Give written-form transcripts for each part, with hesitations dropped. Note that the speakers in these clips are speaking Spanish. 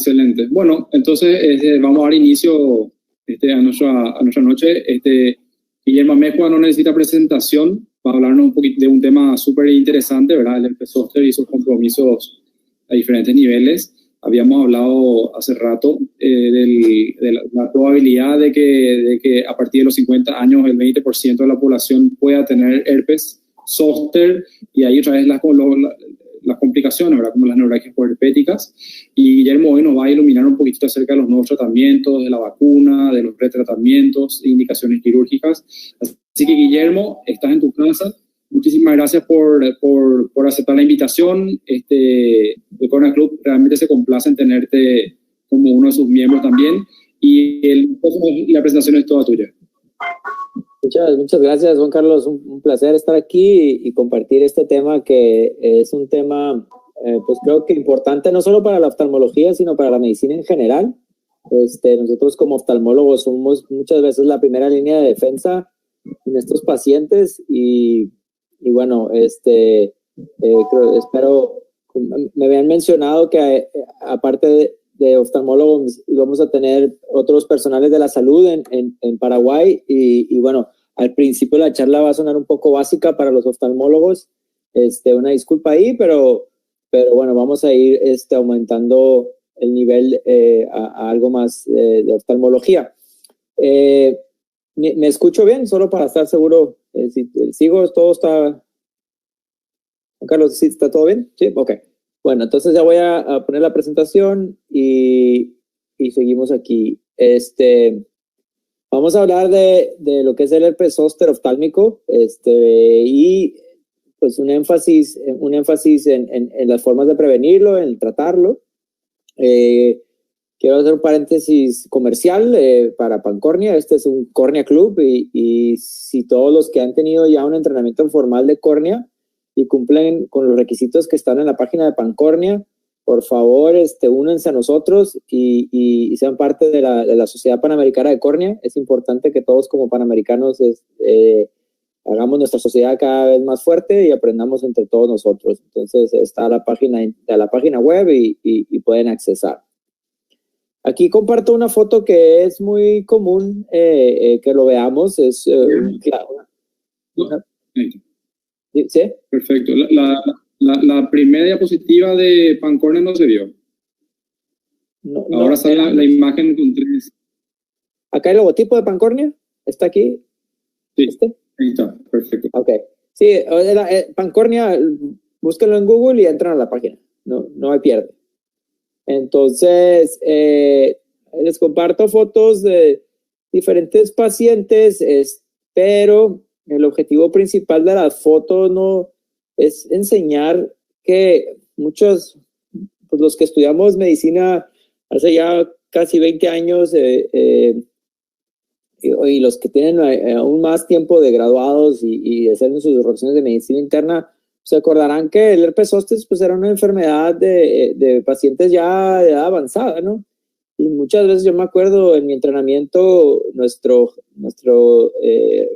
Excelente. Bueno, entonces vamos a dar inicio a nuestra noche. Guillermo Amezcua no necesita presentación para hablarnos un poquito de un tema súper interesante, ¿verdad? El herpes zóster y sus compromisos a diferentes niveles. Habíamos hablado hace rato de la probabilidad de que a partir de los 50 años el 20% de la población pueda tener herpes zóster, y ahí otra vez las complicaciones, ¿verdad? Como las neuralgias puerpéticas. Y Guillermo hoy nos va a iluminar un poquito acerca de los nuevos tratamientos, de la vacuna, de los retratamientos, indicaciones quirúrgicas. Así que, Guillermo, estás en tu casa. Muchísimas gracias por aceptar la invitación. El Cornea Club realmente se complace en tenerte como uno de sus miembros también. Y la presentación es toda tuya. Muchas gracias, Juan Carlos. Un placer estar aquí y compartir este tema, que es un tema, pues creo que importante no solo para la oftalmología, sino para la medicina en general. Nosotros como oftalmólogos somos muchas veces la primera línea de defensa en estos pacientes y bueno, espero, me habían mencionado que aparte de oftalmólogos íbamos a tener otros personales de la salud en Paraguay y bueno, al principio la charla va a sonar un poco básica para los oftalmólogos, una disculpa ahí, pero bueno, vamos a ir aumentando el nivel a algo más de oftalmología. ¿Me escucho bien? Solo para estar seguro, si sigo, todo está... Juan Carlos, ¿sí está todo bien? Sí, ok. Bueno, entonces ya voy a poner la presentación y seguimos aquí. Vamos a hablar de lo que es el herpes zóster oftálmico, y pues un énfasis en las formas de prevenirlo, en tratarlo. Quiero hacer un paréntesis comercial para Pancornia. Este es un Cornea Club y si todos los que han tenido ya un entrenamiento formal de córnea y cumplen con los requisitos que están en la página de Pancornia, por favor, únanse a nosotros y sean parte de la Sociedad Panamericana de Córnea. Es importante que todos como panamericanos hagamos nuestra sociedad cada vez más fuerte y aprendamos entre todos nosotros. Entonces está la página web y pueden accesar. Aquí comparto una foto que es muy común que lo veamos. Es ¿sí? Perfecto. La primera diapositiva de Pancornia no se vio. Ahora sale la imagen con tres. Acá el logotipo de Pancornia está aquí. Sí, ahí está, perfecto. Ok. Sí, Pancornia, búsquenlo en Google y entran a la página. No hay pierde. Entonces, les comparto fotos de diferentes pacientes, pero el objetivo principal de las fotos no es enseñar que muchos, pues los que estudiamos medicina hace ya casi 20 años y los que tienen aún más tiempo de graduados y de hacer sus rotaciones de medicina interna, se acordarán que el herpes zóster pues era una enfermedad de pacientes ya de edad avanzada, ¿no? Y muchas veces yo me acuerdo en mi entrenamiento, nuestro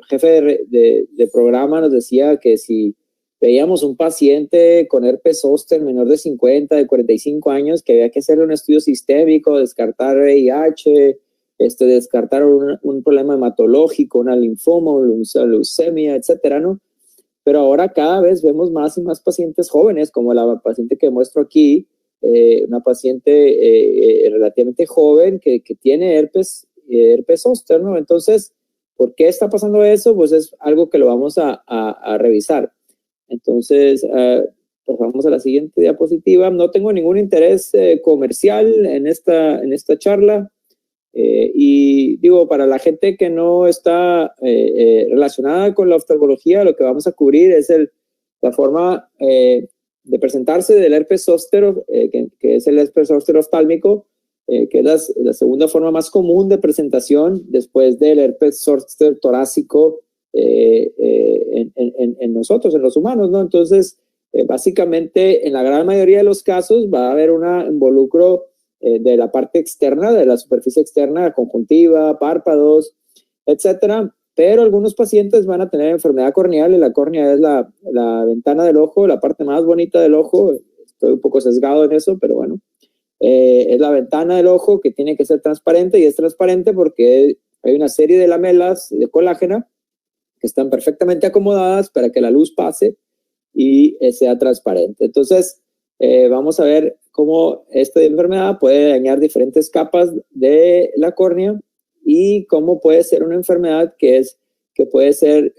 jefe de programa nos decía que si veíamos un paciente con herpes zóster menor de 50, de 45 años, que había que hacerle un estudio sistémico, descartar VIH, descartar un problema hematológico, una linfoma, una leucemia, etcétera, ¿no? Pero ahora cada vez vemos más y más pacientes jóvenes, como la paciente que muestro aquí, una paciente relativamente joven que tiene herpes zóster, ¿no? Entonces, ¿por qué está pasando eso? Pues es algo que lo vamos a revisar. Entonces, pues vamos a la siguiente diapositiva. No tengo ningún interés comercial en esta charla. Y digo, para la gente que no está relacionada con la oftalmología, lo que vamos a cubrir es la forma de presentarse del herpes zóster, que es el herpes zóster oftálmico, que es la segunda forma más común de presentación después del herpes zóster torácico en nosotros, en los humanos, ¿no? Entonces, básicamente, en la gran mayoría de los casos va a haber un involucro de la parte externa, de la superficie externa, conjuntiva, párpados, etcétera. Pero algunos pacientes van a tener enfermedad corneal y la córnea es la ventana del ojo, la parte más bonita del ojo. Estoy un poco sesgado en eso, pero bueno. es la ventana del ojo que tiene que ser transparente, y es transparente porque hay una serie de lamelas de colágeno que están perfectamente acomodadas para que la luz pase y sea transparente. Entonces, vamos a ver cómo esta enfermedad puede dañar diferentes capas de la córnea y cómo puede ser una enfermedad que puede ser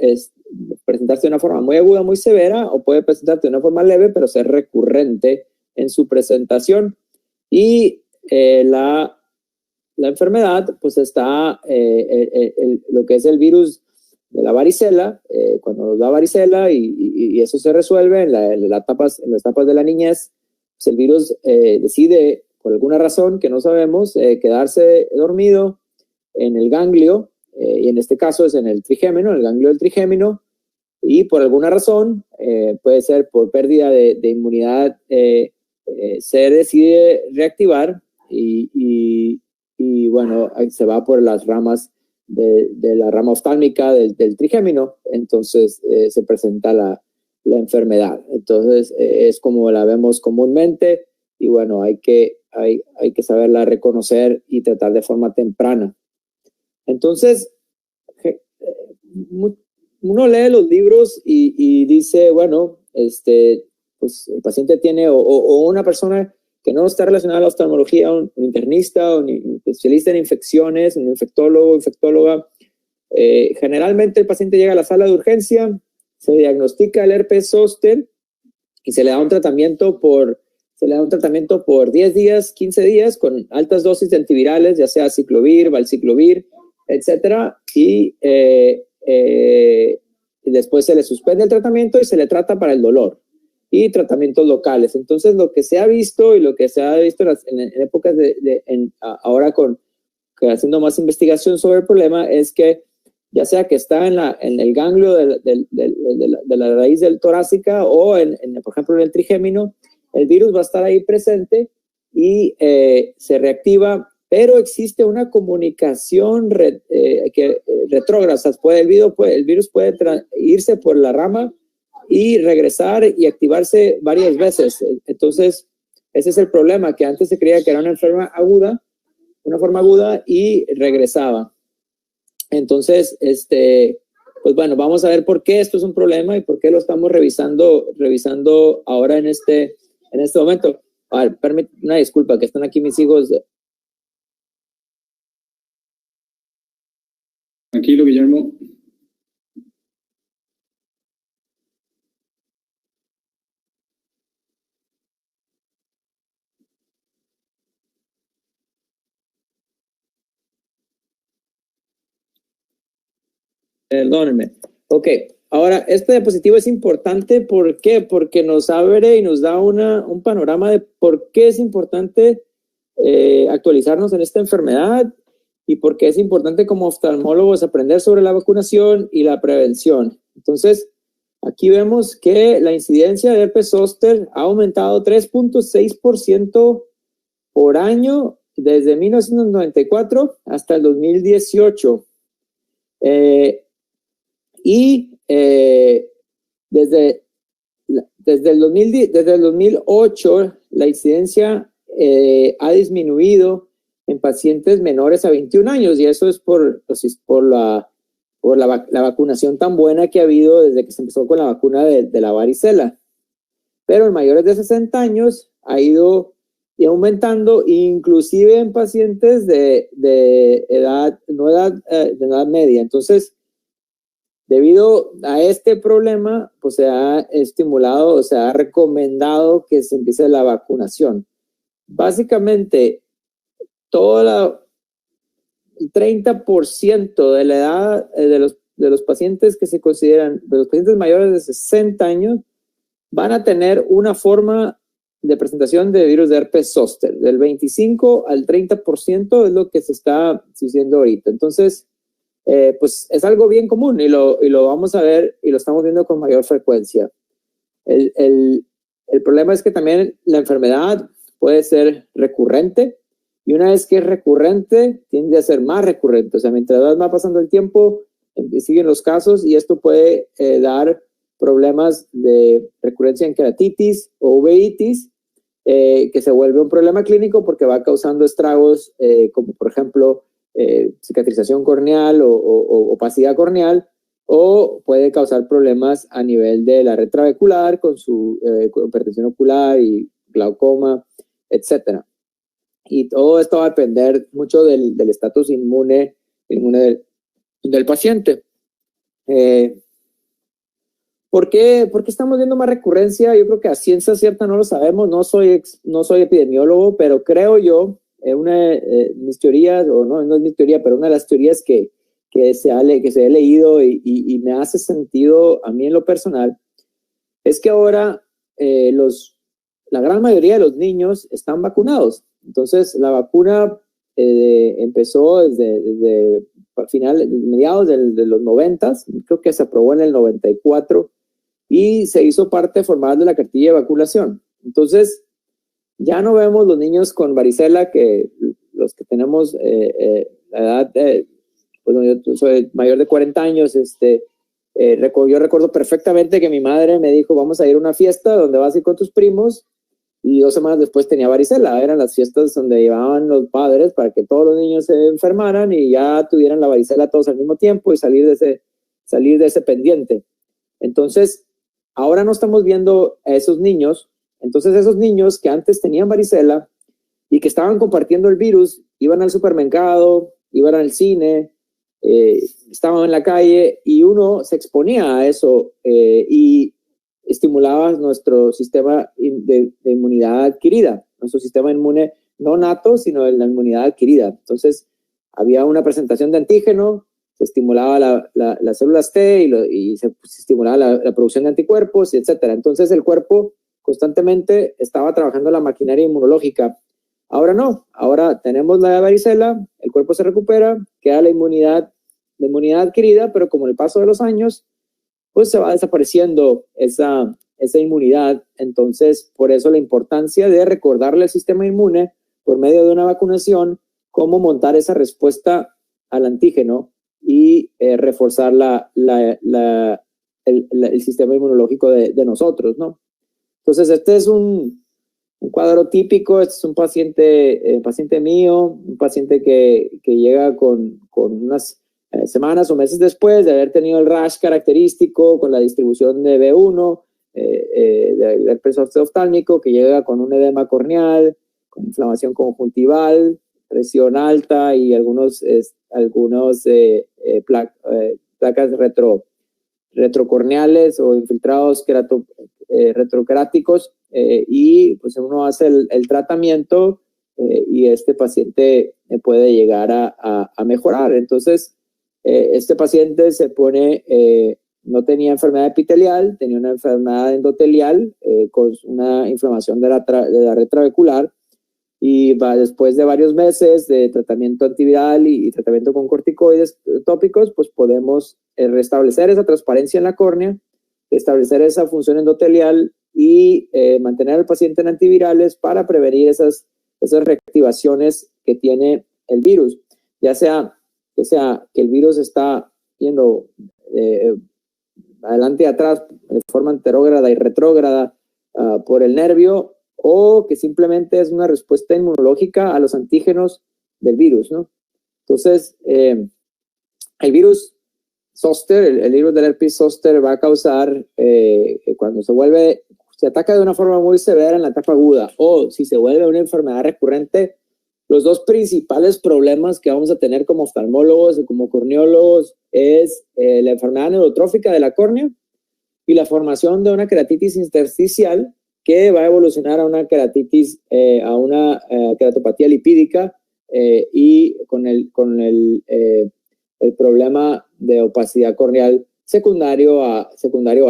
presentarse de una forma muy aguda, muy severa, o puede presentarse de una forma leve, pero ser recurrente en su presentación. Y la enfermedad, pues está lo que es el virus de la varicela, cuando nos da varicela y eso se resuelve en las etapas de la niñez, pues el virus decide, por alguna razón que no sabemos, quedarse dormido en el ganglio, y en este caso es en el trigémino, el ganglio del trigémino, y por alguna razón, puede ser por pérdida de inmunidad, se decide reactivar y bueno, se va por las ramas de la rama oftálmica del trigémino. Entonces se presenta la enfermedad. Entonces es como la vemos comúnmente, y bueno, hay que saberla reconocer y tratar de forma temprana. Entonces, uno lee los libros y dice, bueno, pues el paciente tiene, o una persona que no está relacionada a la oftalmología, un internista, un especialista en infecciones, un infectólogo, infectóloga, generalmente el paciente llega a la sala de urgencia, se diagnostica el herpes zóster y se le da un tratamiento por 10 días, 15 días, con altas dosis de antivirales, ya sea ciclovir, valciclovir, etcétera, y después se le suspende el tratamiento y se le trata para el dolor y tratamientos locales. Entonces, lo que se ha visto y lo que se ha visto en épocas ahora haciendo más investigación sobre el problema, es que ya sea que está en el ganglio de la raíz del torácica o por ejemplo, en el trigémino, el virus va a estar ahí presente y se reactiva, pero existe una comunicación retrógrada. El virus puede irse por la rama y regresar y activarse varias veces. Entonces, ese es el problema, que antes se creía que era una forma aguda y regresaba. Entonces, pues bueno, vamos a ver por qué esto es un problema y por qué lo estamos revisando ahora en este momento. A ver, una disculpa, que están aquí mis hijos. Tranquilo, Guillermo. Perdónenme. Ok, ahora este diapositivo es importante. ¿Por qué? Porque nos abre y nos da un panorama de por qué es importante actualizarnos en esta enfermedad y por qué es importante como oftalmólogos aprender sobre la vacunación y la prevención. Entonces, aquí vemos que la incidencia de herpes zóster ha aumentado 3.6% por año desde 1994 hasta el 2018. Desde el 2008 la incidencia ha disminuido en pacientes menores a 21 años, y eso es por la vacunación tan buena que ha habido desde que se empezó con la vacuna de la varicela. Pero en mayores de 60 años ha ido aumentando, inclusive en pacientes de edad media. Entonces, debido a este problema, pues se ha estimulado, se ha recomendado que se empiece la vacunación. Básicamente, el 30% de la edad de los pacientes que se consideran, de los pacientes mayores de 60 años, van a tener una forma de presentación de virus de herpes zóster. Del 25 al 30% es lo que se está diciendo ahorita. Entonces, pues es algo bien común y lo vamos a ver y lo estamos viendo con mayor frecuencia. El problema es que también la enfermedad puede ser recurrente, y una vez que es recurrente tiende a ser más recurrente. O sea, mientras va pasando el tiempo, siguen los casos, y esto puede dar problemas de recurrencia en queratitis o uveitis, que se vuelve un problema clínico porque va causando estragos como por ejemplo cicatrización corneal o opacidad corneal, o puede causar problemas a nivel de la red trabecular con su hipertensión ocular y glaucoma, etcétera. Y todo esto va a depender mucho del estatus inmune del paciente. ¿Por qué estamos viendo más recurrencia? Yo creo que a ciencia cierta no lo sabemos, no soy epidemiólogo, pero creo yo, mis teorías, o no es mi teoría, pero una de las teorías que se he leído y me hace sentido a mí en lo personal, es que ahora la gran mayoría de los niños están vacunados. Entonces, la vacuna empezó desde mediados de los 90s, creo que se aprobó en el 94 y se hizo parte formal de la cartilla de vacunación. Entonces, ya no vemos los niños con varicela, que los que tenemos la edad, pues yo soy mayor de 40 años, yo recuerdo perfectamente que mi madre me dijo, vamos a ir a una fiesta donde vas a ir con tus primos, y 2 semanas después tenía varicela. Eran las fiestas donde llevaban los padres para que todos los niños se enfermaran y ya tuvieran la varicela todos al mismo tiempo y salir de ese pendiente. Entonces, ahora no estamos viendo a esos niños. Entonces, esos niños que antes tenían varicela y que estaban compartiendo el virus, iban al supermercado, iban al cine, estaban en la calle, y uno se exponía a eso y estimulaba nuestro sistema de inmunidad adquirida, nuestro sistema inmune no nato, sino la inmunidad adquirida. Entonces, había una presentación de antígeno, se estimulaba las células T y se estimulaba la producción de anticuerpos, etc. Entonces, el cuerpo constantemente estaba trabajando la maquinaria inmunológica. Ahora no, ahora tenemos la varicela, el cuerpo se recupera, queda la inmunidad adquirida, pero como el paso de los años, pues se va desapareciendo esa inmunidad. Entonces, por eso la importancia de recordarle al sistema inmune, por medio de una vacunación, cómo montar esa respuesta al antígeno y reforzar el sistema inmunológico de nosotros, ¿no? Entonces, este es un cuadro típico. Este es un paciente mío, un paciente que llega con unas semanas o meses después de haber tenido el rash característico con la distribución de B1, del herpes oftálmico, que llega con un edema corneal, con inflamación conjuntival, presión alta y algunos placas retrocorneales o infiltrados retrocráticos, y pues uno hace el tratamiento y este paciente puede llegar a mejorar. Entonces, este paciente no tenía enfermedad epitelial, tenía una enfermedad endotelial con una inflamación de la red trabecular, y después de varios meses de tratamiento antiviral y tratamiento con corticoides tópicos, pues podemos restablecer esa transparencia en la córnea, restablecer esa función endotelial y mantener al paciente en antivirales para prevenir esas reactivaciones que tiene el virus, ya sea que el virus está yendo adelante y atrás de forma anterógrada y retrógrada por el nervio, o que simplemente es una respuesta inmunológica a los antígenos del virus, ¿no? Entonces, el virus zoster, el virus del herpes zoster, va a causar, cuando se ataca de una forma muy severa en la etapa aguda, o si se vuelve una enfermedad recurrente, los dos principales problemas que vamos a tener como oftalmólogos y como corneólogos es la enfermedad neurotrófica de la córnea y la formación de una queratitis intersticial, que va a evolucionar a una queratitis, a una queratopatía lipídica, y con el problema de opacidad corneal secundario a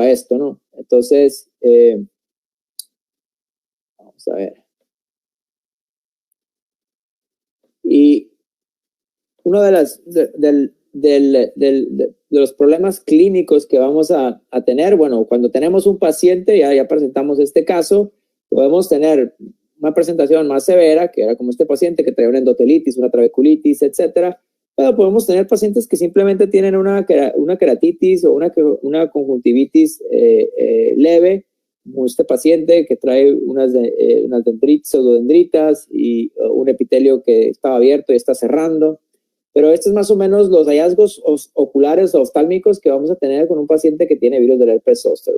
esto, ¿no? Entonces, vamos a ver. Y uno de los problemas clínicos que vamos a tener, bueno, cuando tenemos un paciente, ya presentamos este caso, podemos tener una presentación más severa, que era como este paciente que traía una endotelitis, una trabeculitis, etcétera, pero podemos tener pacientes que simplemente tienen una queratitis o una conjuntivitis leve, este paciente que trae unas pseudodendritas y un epitelio que estaba abierto y está cerrando. Pero estos es más o menos los hallazgos oculares o oftálmicos que vamos a tener con un paciente que tiene virus del herpes zóster.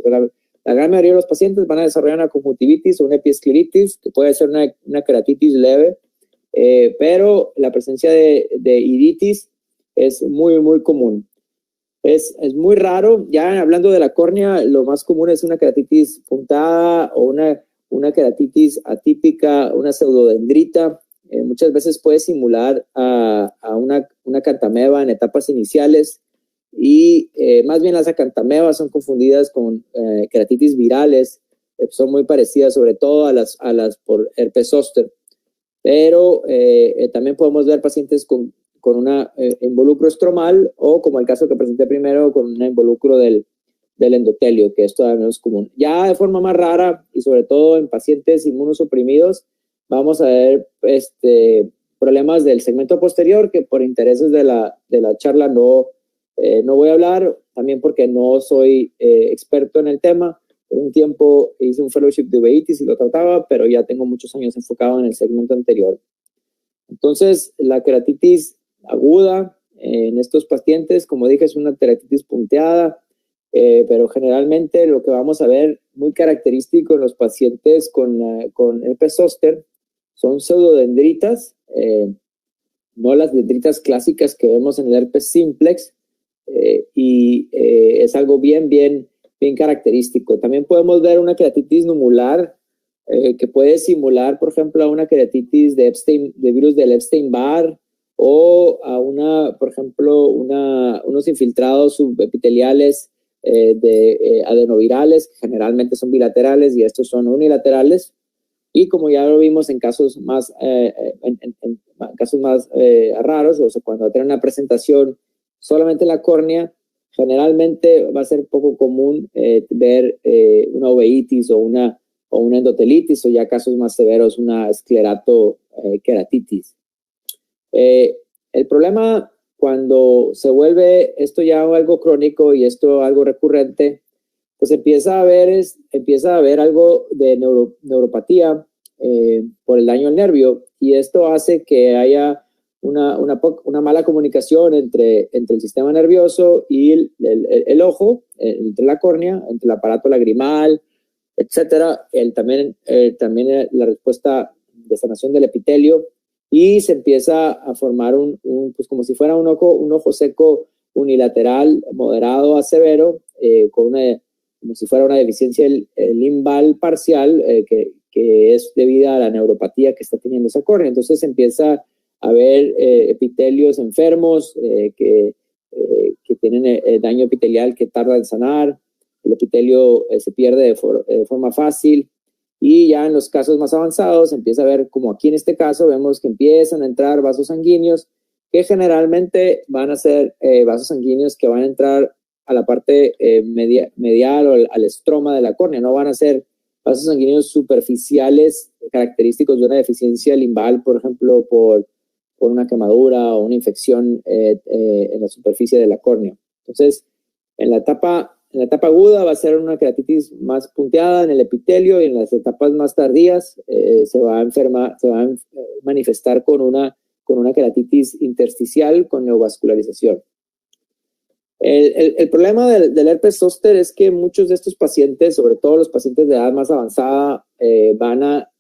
La gran mayoría de los pacientes van a desarrollar una conjuntivitis o una epiescleritis, que puede ser una queratitis leve, pero la presencia de iritis es muy, muy común. Es muy raro. Ya hablando de la córnea, lo más común es una queratitis puntada o una queratitis atípica, una pseudodendrita. Muchas veces puede simular a una acantameba en etapas iniciales y más bien las acantamebas son confundidas con queratitis virales. Son muy parecidas sobre todo a las por herpes zóster. Pero también podemos ver pacientes con un involucro estromal o, como el caso que presenté primero, con un involucro del endotelio, que es todavía menos común. Ya de forma más rara y sobre todo en pacientes inmunosuprimidos, vamos a ver problemas del segmento posterior, que por intereses de la charla no voy a hablar, también porque no soy experto en el tema. Por un tiempo hice un fellowship de uveitis y lo trataba, pero ya tengo muchos años enfocado en el segmento anterior. Entonces, la queratitis aguda en estos pacientes, como dije, es una queratitis punteada, pero generalmente lo que vamos a ver muy característico en los pacientes con herpes zóster son pseudodendritas, no las dendritas clásicas que vemos en el herpes simplex, y es algo bien característico. También podemos ver una queratitis numular, que puede simular, por ejemplo, a una queratitis de virus del Epstein-Barr, o a por ejemplo, unos infiltrados subepiteliales de adenovirales, que generalmente son bilaterales y estos son unilaterales. Y como ya lo vimos en casos más, raros, o sea, cuando tienen una presentación solamente en la córnea, generalmente va a ser poco común ver una uveitis o una endotelitis, o ya casos más severos, una esclerato-queratitis. El problema cuando se vuelve esto ya algo crónico y esto algo recurrente, pues empieza a haber algo de neuropatía por el daño al nervio, y esto hace que haya una mala comunicación entre el sistema nervioso y el ojo, entre la córnea, entre el aparato lagrimal, etcétera. También la respuesta de sanación del epitelio, y se empieza a formar pues como si fuera un ojo seco unilateral moderado a severo, como si fuera una deficiencia limbal parcial, que es debida a la neuropatía que está teniendo esa córnea. Entonces empieza a haber epitelios enfermos que tienen daño epitelial que tarda en sanar. El epitelio se pierde de forma fácil, y ya en los casos más avanzados empieza a ver, como aquí en este caso, vemos que empiezan a entrar vasos sanguíneos, que generalmente van a ser vasos sanguíneos que van a entrar a la parte medial o al estroma de la córnea. No van a ser vasos sanguíneos superficiales característicos de una deficiencia limbal, por ejemplo, por una quemadura o una infección en la superficie de la córnea. Entonces, en la etapa aguda va a ser una queratitis más punteada en el epitelio, y en las etapas más tardías se va a manifestar con una queratitis intersticial con neovascularización. El problema del herpes zóster es que muchos de estos pacientes, sobre todo los pacientes de edad más avanzada, van a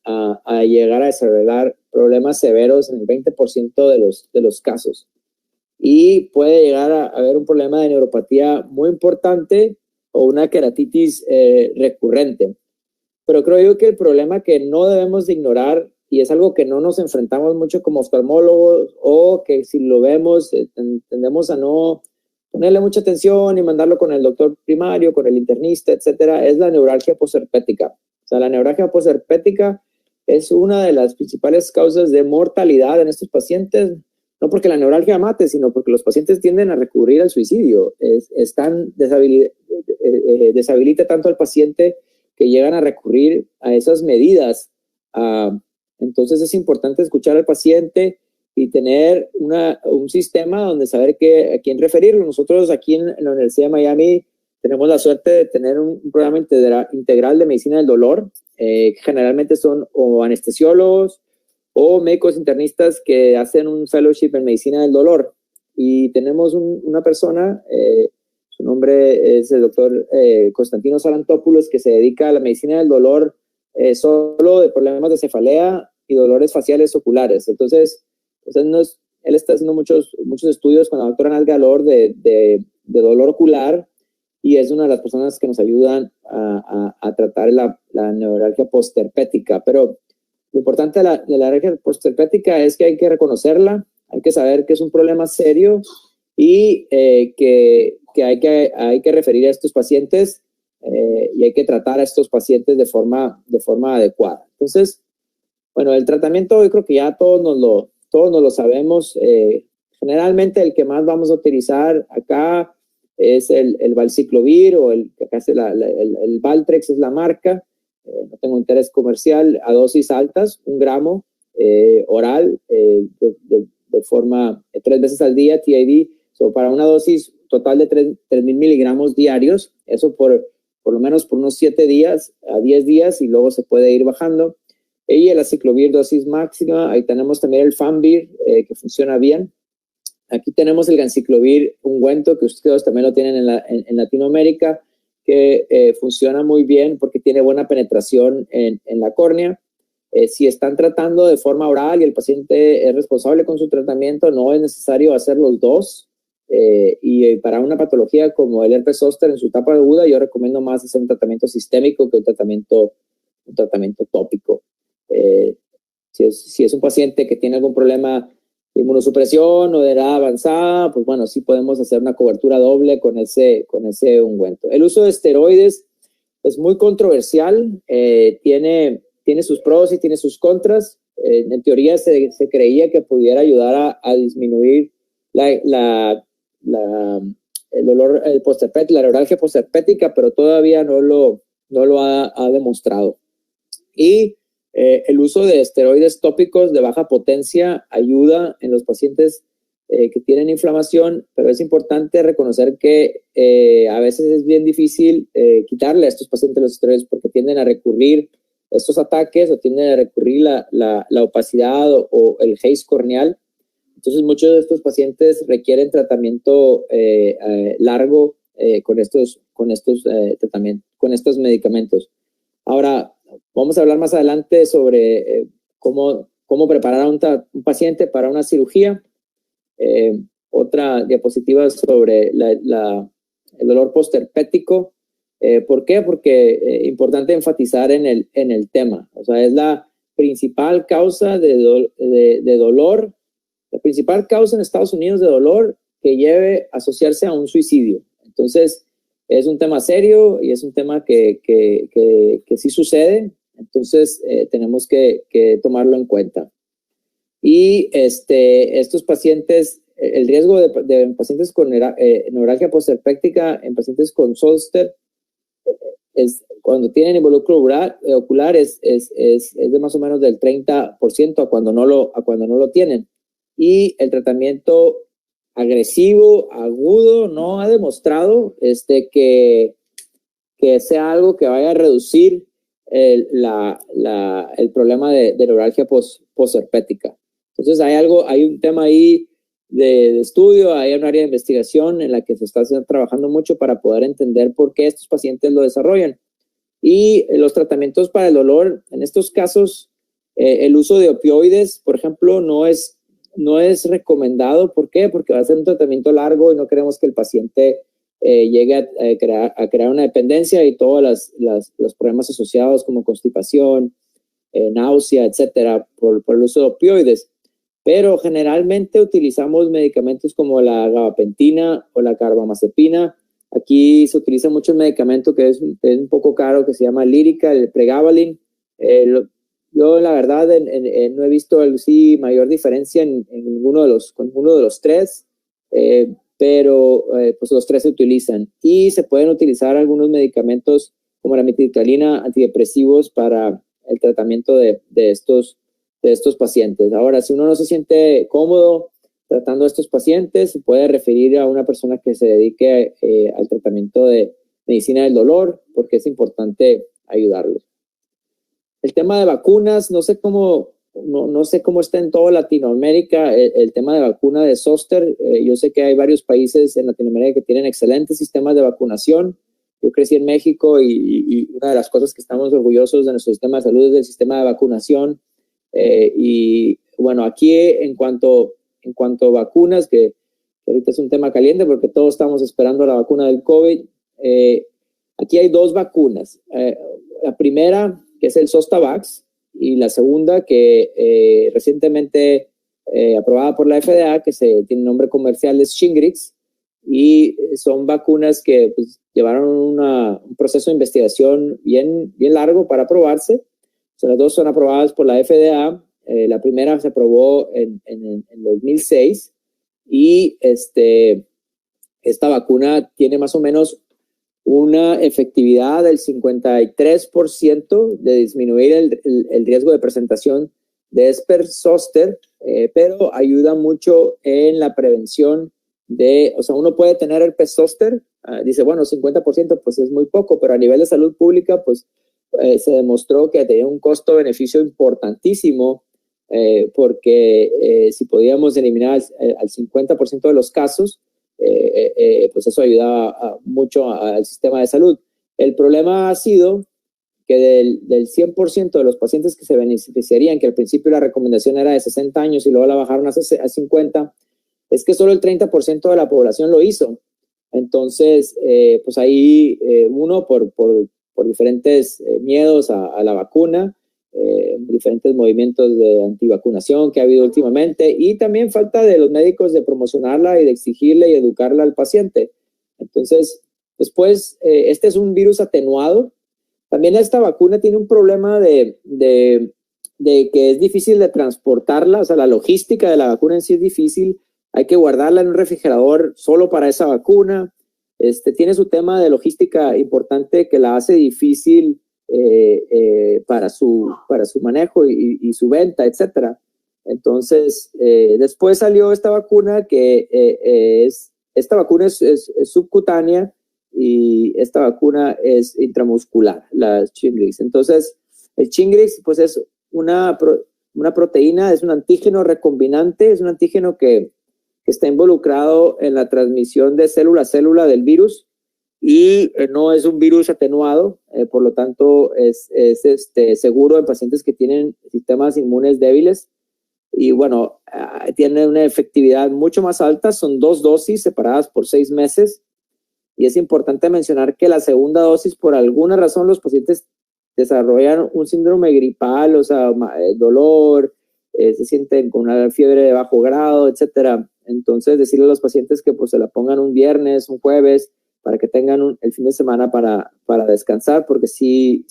llegar a desarrollar problemas severos en el 20% de los casos. Y puede llegar a haber un problema de neuropatía muy importante o una queratitis recurrente. Pero creo yo que el problema que no debemos de ignorar, y es algo que no nos enfrentamos mucho como oftalmólogos, o que si lo vemos tendemos a no ponerle mucha atención y mandarlo con el doctor primario, con el internista, etcétera, es la neuralgia posherpética. O sea, la neuralgia posherpética es una de las principales causas de mortalidad en estos pacientes, no porque la neuralgia mate, sino porque los pacientes tienden a recurrir al suicidio. Deshabilita tanto al paciente que llegan a recurrir a esas medidas. Entonces es importante escuchar al paciente y tener un sistema donde saber a quién referirlo. Nosotros aquí en la Universidad de Miami tenemos la suerte de tener un programa integral de medicina del dolor, que generalmente son o anestesiólogos o médicos internistas que hacen un fellowship en medicina del dolor. Y tenemos una persona, su nombre es el doctor Constantino Sarantopoulos, que se dedica a la medicina del dolor solo de problemas de cefalea y dolores faciales oculares. Entonces él está haciendo muchos estudios con la doctora Nat Galor de dolor ocular, y es una de las personas que nos ayudan a tratar la neuralgia postherpética. Pero lo importante de la neuralgia postherpética es que hay que reconocerla, hay que saber que es un problema serio y que hay que referir a estos pacientes y hay que tratar a estos pacientes de forma adecuada. Entonces, bueno, el tratamiento yo creo que ya todos nos lo sabemos. Generalmente el que más vamos a utilizar acá es el Valciclovir, o el Valtrex es la marca. No tengo interés comercial, a dosis altas, 1 gramo oral, de forma 3 veces al día, TID, para una dosis total de 3,000 miligramos diarios, eso por lo menos por unos 7 días a 10 días, y luego se puede ir bajando. Y el aciclovir dosis máxima, ahí tenemos también el Fanvir, que funciona bien. Aquí tenemos el ganciclovir ungüento, que ustedes también lo tienen en Latinoamérica, que funciona muy bien porque tiene buena penetración en la córnea. Si están tratando de forma oral y el paciente es responsable con su tratamiento, no es necesario hacer los dos. Y para una patología como el herpes zóster en su etapa aguda, yo recomiendo más hacer un tratamiento sistémico que un tratamiento tópico. Si es un paciente que tiene algún problema de inmunosupresión o de edad avanzada, pues bueno, sí podemos hacer una cobertura doble con ese ungüento. El uso de esteroides es muy controversial, tiene sus pros y tiene sus contras. En teoría se creía que pudiera ayudar a disminuir el dolor postherpético, la neuralgia postherpética, pero todavía no lo ha demostrado. Y el uso de esteroides tópicos de baja potencia ayuda en los pacientes que tienen inflamación, pero es importante reconocer que a veces es bien difícil quitarle a estos pacientes los esteroides, porque tienden a recurrir estos ataques, o tienden a recurrir la opacidad o el haze corneal. Entonces muchos de estos pacientes requieren tratamiento largo con estos medicamentos. Ahora, vamos a hablar más adelante sobre cómo preparar a un paciente para una cirugía. Otra diapositiva sobre el dolor postherpético. ¿Por qué? Porque es importante enfatizar en el tema. O sea, es la principal causa de dolor, la principal causa en Estados Unidos de dolor que lleve a asociarse a un suicidio. Entonces, es un tema serio y es un tema que sí sucede. Entonces, tenemos que tomarlo en cuenta. Y estos pacientes, el riesgo de pacientes con neuralgia postherpética en pacientes con zóster, cuando tienen involucro ocular es de más o menos del 30% a cuando no lo tienen. Y el tratamiento agresivo, agudo, no ha demostrado que sea algo que vaya a reducir el problema de neuralgia postherpética. Entonces hay un tema ahí de estudio, hay un área de investigación en la que se está trabajando mucho para poder entender por qué estos pacientes lo desarrollan. Y los tratamientos para el dolor, en estos casos, el uso de opioides, por ejemplo, no es recomendado. ¿Por qué? Porque va a ser un tratamiento largo y no queremos que el paciente llegue a crear una dependencia y todos los problemas asociados como constipación, náusea, etcétera, por el uso de opioides. Pero generalmente utilizamos medicamentos como la gabapentina o la carbamazepina. Aquí se utiliza mucho el medicamento que es un poco caro, que se llama Lyrica, el Pregabalin. Yo la verdad no he visto mayor diferencia con ninguno de los tres, pero pues los tres se utilizan. Y se pueden utilizar algunos medicamentos como la metilcralina, antidepresivos para el tratamiento de estos pacientes. Ahora, si uno no se siente cómodo tratando a estos pacientes, se puede referir a una persona que se dedique al tratamiento de medicina del dolor, porque es importante ayudarlos. El tema de vacunas, no sé cómo está en toda Latinoamérica el tema de vacuna de zóster. Yo sé que hay varios países en Latinoamérica que tienen excelentes sistemas de vacunación. Yo crecí en México y una de las cosas que estamos orgullosos de nuestro sistema de salud es el sistema de vacunación. Y bueno, aquí en cuanto a vacunas, que ahorita es un tema caliente porque todos estamos esperando la vacuna del COVID, aquí hay 2 vacunas. La primera, que es el Zostavax, y la segunda, que recientemente aprobada por la FDA, que tiene nombre comercial, es Shingrix, y son vacunas que pues, llevaron un proceso de investigación bien largo para aprobarse. O sea, las 2 son aprobadas por la FDA. La primera se aprobó en 2006 y esta vacuna tiene más o menos una efectividad del 53% de disminuir el riesgo de presentación de Esper-Zoster, pero ayuda mucho en la prevención o sea, uno puede tener herpes zóster, dice, bueno, 50% pues es muy poco, pero a nivel de salud pública pues se demostró que tenía un costo-beneficio importantísimo, porque si podíamos eliminar al 50% de los casos, pues eso ayudaba mucho al sistema de salud. El problema ha sido que del 100% de los pacientes que se beneficiarían, que al principio la recomendación era de 60 años y luego la bajaron a 50, es que solo el 30% de la población lo hizo. Entonces, pues ahí uno por diferentes miedos a la vacuna, diferentes movimientos de antivacunación que ha habido últimamente, y también falta de los médicos de promocionarla y de exigirle y educarla al paciente. Entonces, después, este es un virus atenuado. También esta vacuna tiene un problema de que es difícil de transportarla, o sea, la logística de la vacuna en sí es difícil. Hay que guardarla en un refrigerador solo para esa vacuna. Tiene su tema de logística importante que la hace difícil para su manejo y su venta, etcétera. Entonces, después salió esta vacuna que es subcutánea y esta vacuna es intramuscular, la Shingrix. Entonces, el Shingrix pues es una proteína, es un antígeno recombinante, es un antígeno que está involucrado en la transmisión de célula a célula del virus y no es un virus atenuado, por lo tanto es seguro en pacientes que tienen sistemas inmunes débiles y bueno, tiene una efectividad mucho más alta, son 2 dosis separadas por 6 meses y es importante mencionar que la segunda dosis, por alguna razón, los pacientes desarrollan un síndrome gripal, o sea, dolor, se sienten con una fiebre de bajo grado, etcétera. Entonces, decirle a los pacientes que pues se la pongan un viernes, un jueves, para que tengan el fin de semana para descansar, porque sí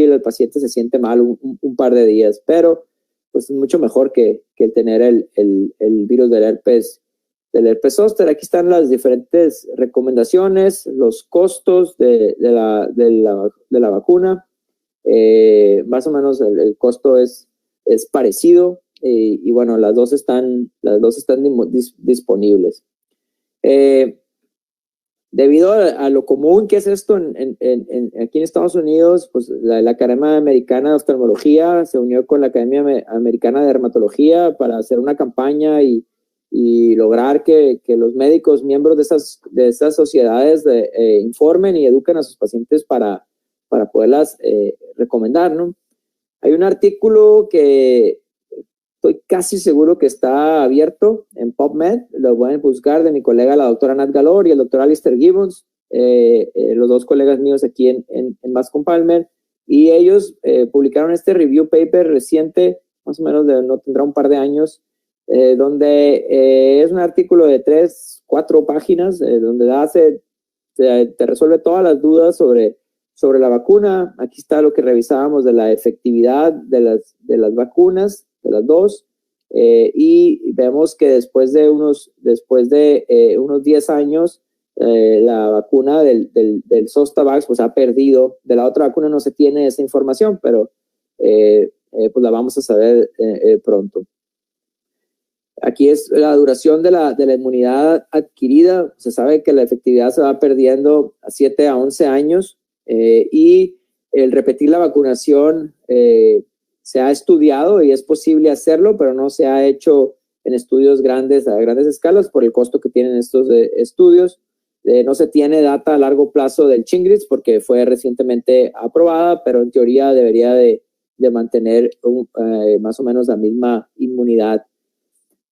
el paciente se siente mal un par de días, pero pues es mucho mejor que el tener el virus del herpes zóster. Aquí están las diferentes recomendaciones, los costos de la vacuna. Más o menos el costo es parecido y bueno, las dos están disponibles. Debido a lo común que es esto aquí en Estados Unidos, pues la Academia Americana de Oftalmología se unió con la Academia Americana de Dermatología para hacer una campaña y lograr que los médicos, miembros de estas sociedades, informen y eduquen a sus pacientes para poderlas recomendar, ¿no? Hay un artículo que estoy casi seguro que está abierto en PubMed, lo pueden buscar, de mi colega la doctora Nat Galor y el doctor Alistair Gibbons, los 2 colegas míos aquí en Bascom Palmer, y ellos publicaron este review paper reciente, más o menos no tendrá un par de años, donde es un artículo de 3-4 páginas, donde te resuelve todas las dudas sobre la vacuna. Aquí está lo que revisábamos de la efectividad de las vacunas, de las 2, y vemos que después de unos 10 años, la vacuna del Zostavax pues ha perdido. De la otra vacuna no se tiene esa información, pero pues la vamos a saber pronto. Aquí es la duración de la inmunidad adquirida. Se sabe que la efectividad se va perdiendo a 7 a 11 años y el repetir la vacunación se ha estudiado y es posible hacerlo, pero no se ha hecho en estudios grandes, a grandes escalas, por el costo que tienen estos estudios. No se tiene data a largo plazo del Shingrix porque fue recientemente aprobada, pero en teoría debería de mantener más o menos la misma inmunidad.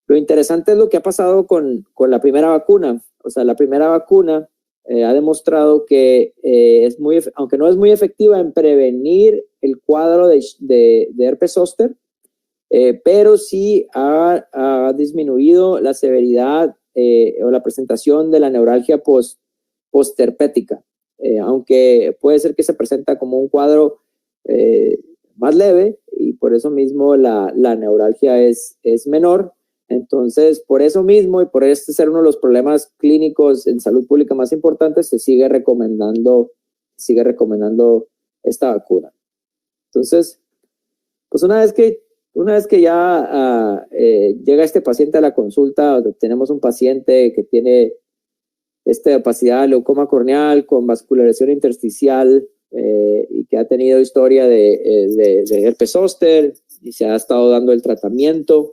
Lo interesante es lo que ha pasado con la primera vacuna. O sea, la primera vacuna ha demostrado que aunque no es muy efectiva en prevenir el cuadro de herpes zóster, pero sí ha disminuido la severidad o la presentación de la neuralgia postherpética, aunque puede ser que se presenta como un cuadro más leve y por eso mismo la neuralgia es menor. Entonces, por eso mismo y por este ser uno de los problemas clínicos en salud pública más importantes, se sigue recomendando esta vacuna. Entonces, pues una vez que ya llega este paciente a la consulta, tenemos un paciente que tiene esta opacidad de leucoma corneal con vascularización intersticial y que ha tenido historia de herpes zóster y se ha estado dando el tratamiento,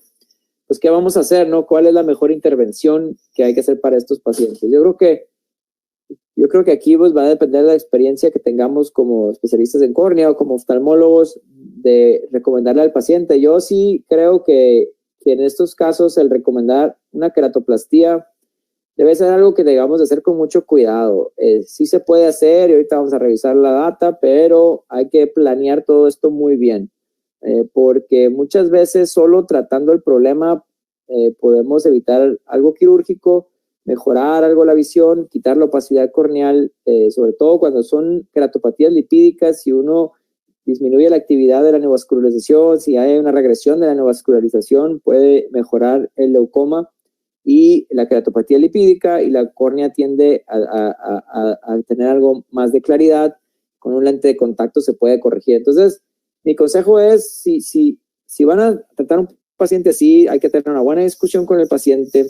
pues ¿qué vamos a hacer, no? ¿Cuál es la mejor intervención que hay que hacer para estos pacientes? Yo creo que aquí pues va a depender de la experiencia que tengamos como especialistas en córnea o como oftalmólogos de recomendarle al paciente. Yo sí creo que en estos casos el recomendar una queratoplastía debe ser algo que debamos de hacer con mucho cuidado. Sí se puede hacer y ahorita vamos a revisar la data, pero hay que planear todo esto muy bien. Porque muchas veces solo tratando el problema podemos evitar algo quirúrgico, mejorar algo la visión, quitar la opacidad corneal, sobre todo cuando son queratopatías lipídicas, si uno disminuye la actividad de la neovascularización, si hay una regresión de la neovascularización, puede mejorar el leucoma y la queratopatía lipídica y la córnea tiende a tener algo más de claridad, con un lente de contacto se puede corregir. Entonces, mi consejo es, si van a tratar un paciente así, hay que tener una buena discusión con el paciente.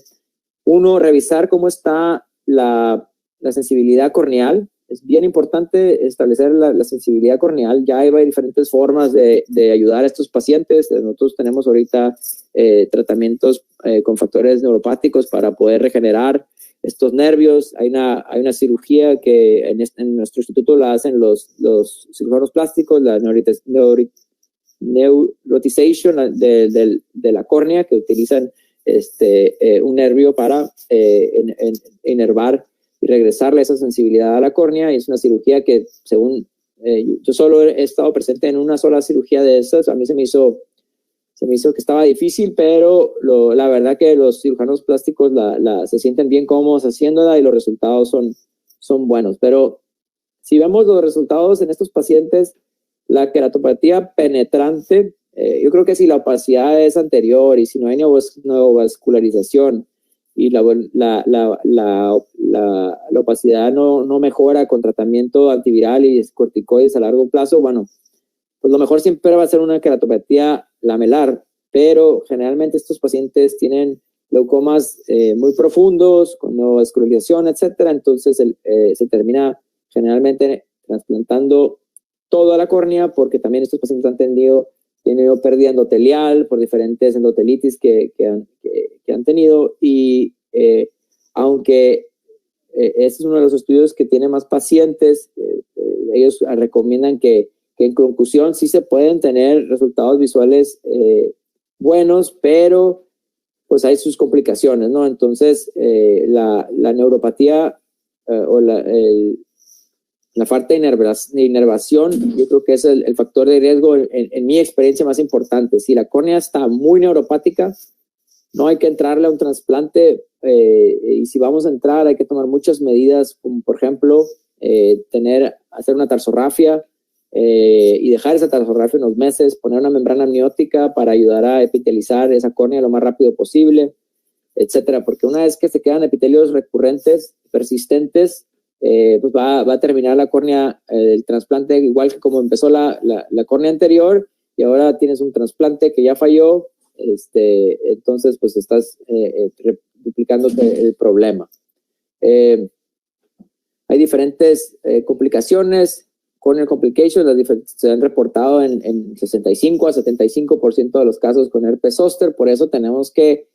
Uno, revisar cómo está la sensibilidad corneal. Es bien importante establecer la sensibilidad corneal. Ya hay diferentes formas de ayudar a estos pacientes. Nosotros tenemos ahorita tratamientos con factores neuropáticos para poder regenerar estos nervios. Hay una cirugía que en nuestro instituto la hacen los cirujanos plásticos, la neurotization de la córnea, que utilizan un nervio para inervar y regresarle esa sensibilidad a la córnea. Y es una cirugía que, según yo solo he estado presente en una sola cirugía de esas, a mí se me hizo que estaba difícil, pero la verdad que los cirujanos plásticos se sienten bien cómodos haciéndola y los resultados son buenos. Pero si vemos los resultados en estos pacientes, la queratopatía penetrante, yo creo que si la opacidad es anterior y si no hay neovascularización y la opacidad no mejora con tratamiento antiviral y corticoides a largo plazo, bueno, pues lo mejor siempre va a ser una queratopatía lamelar, pero generalmente estos pacientes tienen leucomas muy profundos, con neovascularización, etcétera. Entonces se termina generalmente trasplantando toda la córnea, porque también estos pacientes han tenido pérdida endotelial por diferentes endotelitis que han tenido. Y aunque este es uno de los estudios que tiene más pacientes, ellos recomiendan que en conclusión sí se pueden tener resultados visuales buenos, pero pues hay sus complicaciones, ¿no? Entonces, la neuropatía o la falta de inervación, yo creo que es el factor de riesgo en mi experiencia más importante. Si la córnea está muy neuropática, no hay que entrarle a un trasplante, y si vamos a entrar hay que tomar muchas medidas, como por ejemplo, hacer una tarsografia, y dejar esa tarsografia unos meses, poner una membrana amniótica para ayudar a epitelizar esa córnea lo más rápido posible, etcétera, porque una vez que se quedan epitelios recurrentes, persistentes, pues va a terminar la córnea, el trasplante igual que como empezó la córnea anterior, y ahora tienes un trasplante que ya falló, entonces pues estás duplicándote el problema. Hay diferentes complicaciones. Corneal complications, se han reportado en 65 a 75% de los casos con herpes zóster. Por eso tenemos que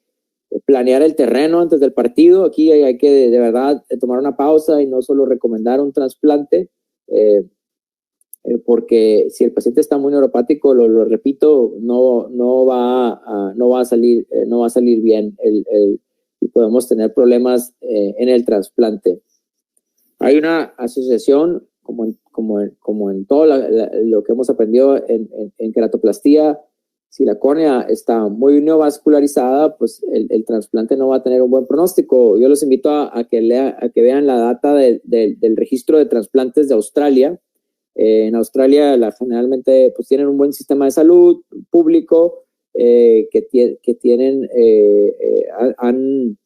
planear el terreno antes del partido. Aquí hay que de verdad tomar una pausa y no solo recomendar un trasplante, porque si el paciente está muy neuropático, lo repito, no va a salir bien y podemos tener problemas en el trasplante. Hay una asociación, como en todo lo que hemos aprendido en queratoplastía. Si la córnea está muy neovascularizada, pues el trasplante no va a tener un buen pronóstico. Yo los invito a que vean la data del registro de trasplantes de Australia. En Australia generalmente pues tienen un buen sistema de salud público, han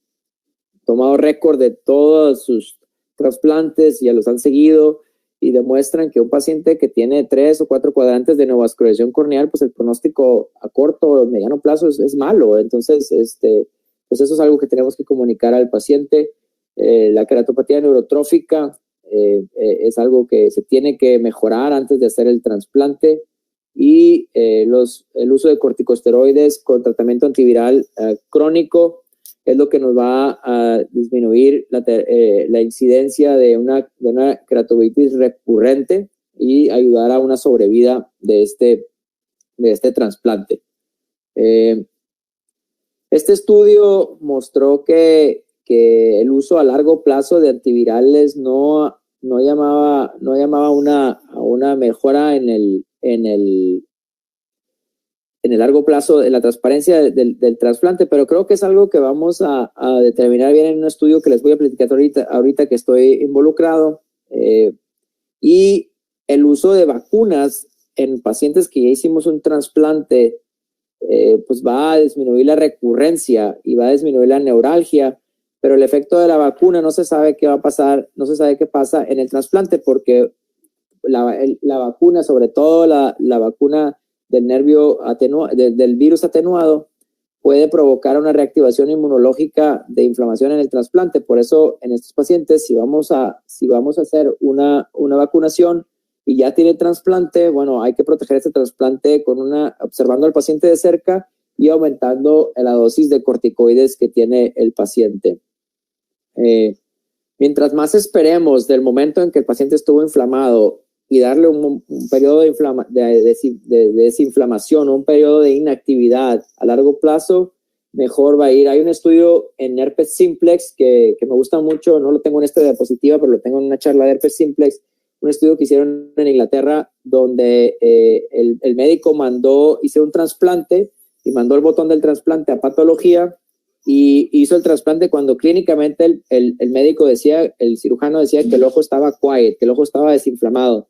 tomado récord de todos sus trasplantes, ya los han seguido y demuestran que un paciente que tiene 3 o 4 cuadrantes de neovascularización corneal, pues el pronóstico a corto o mediano plazo es malo. Entonces, pues eso es algo que tenemos que comunicar al paciente. La queratopatía neurotrófica es algo que se tiene que mejorar antes de hacer el trasplante, y el uso de corticosteroides con tratamiento antiviral crónico es lo que nos va a disminuir la incidencia de una queratovitis recurrente y ayudar a una sobrevida de este trasplante. Este estudio mostró que el uso a largo plazo de antivirales no llamaba a una mejora en el largo plazo, en la transparencia del trasplante, pero creo que es algo que vamos a determinar bien en un estudio que les voy a platicar ahorita que estoy involucrado. Y el uso de vacunas en pacientes que ya hicimos un trasplante, pues va a disminuir la recurrencia y va a disminuir la neuralgia, pero el efecto de la vacuna no se sabe qué va a pasar, no se sabe qué pasa en el trasplante, porque la vacuna, sobre todo la vacuna del nervio del virus atenuado, puede provocar una reactivación inmunológica de inflamación en el trasplante. Por eso en estos pacientes, si vamos a hacer una vacunación y ya tiene trasplante, bueno, hay que proteger este trasplante observando al paciente de cerca y aumentando la dosis de corticoides que tiene el paciente. Mientras más esperemos del momento en que el paciente estuvo inflamado y darle un periodo de desinflamación o un periodo de inactividad a largo plazo, mejor va a ir. Hay un estudio en herpes simplex que me gusta mucho, no lo tengo en esta diapositiva, pero lo tengo en una charla de herpes simplex, un estudio que hicieron en Inglaterra donde el médico hizo un trasplante y mandó el botón del trasplante a patología y hizo el trasplante cuando clínicamente el médico decía, el cirujano decía que el ojo estaba quiet, que el ojo estaba desinflamado.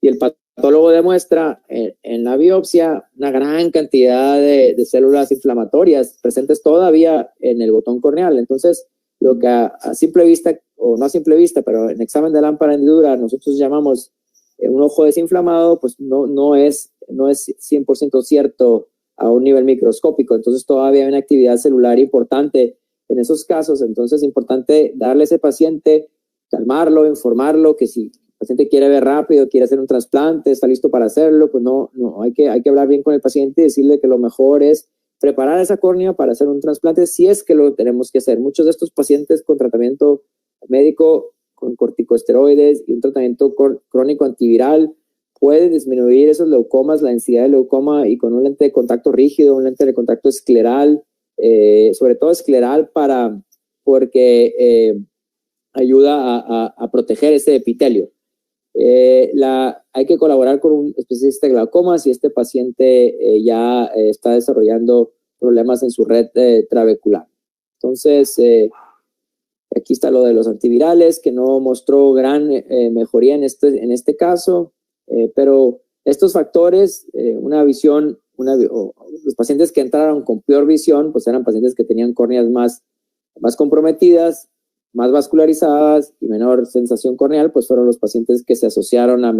Y el patólogo demuestra en la biopsia una gran cantidad de células inflamatorias presentes todavía en el botón corneal. Entonces, lo que a simple vista, o no a simple vista, pero en examen de lámpara hendidura nosotros llamamos un ojo desinflamado, pues no es 100% cierto a un nivel microscópico. Entonces, todavía hay una actividad celular importante en esos casos. Entonces, es importante darle a ese paciente, calmarlo, informarlo, que si el paciente quiere ver rápido, quiere hacer un trasplante, está listo para hacerlo, pues no hay que hablar bien con el paciente y decirle que lo mejor es preparar esa córnea para hacer un trasplante si es que lo tenemos que hacer. Muchos de estos pacientes con tratamiento médico, con corticosteroides y un tratamiento crónico antiviral, pueden disminuir esos leucomas, la densidad de leucoma, y con un lente de contacto rígido, un lente de contacto escleral, sobre todo escleral porque ayuda a proteger ese epitelio. Hay que colaborar con un especialista de glaucoma si este paciente ya está desarrollando problemas en su red trabecular. Entonces, aquí está lo de los antivirales, que no mostró gran mejoría en este caso, pero estos factores, los pacientes que entraron con peor visión, pues eran pacientes que tenían córneas más comprometidas, más vascularizadas y menor sensación corneal, pues fueron los pacientes que se asociaron a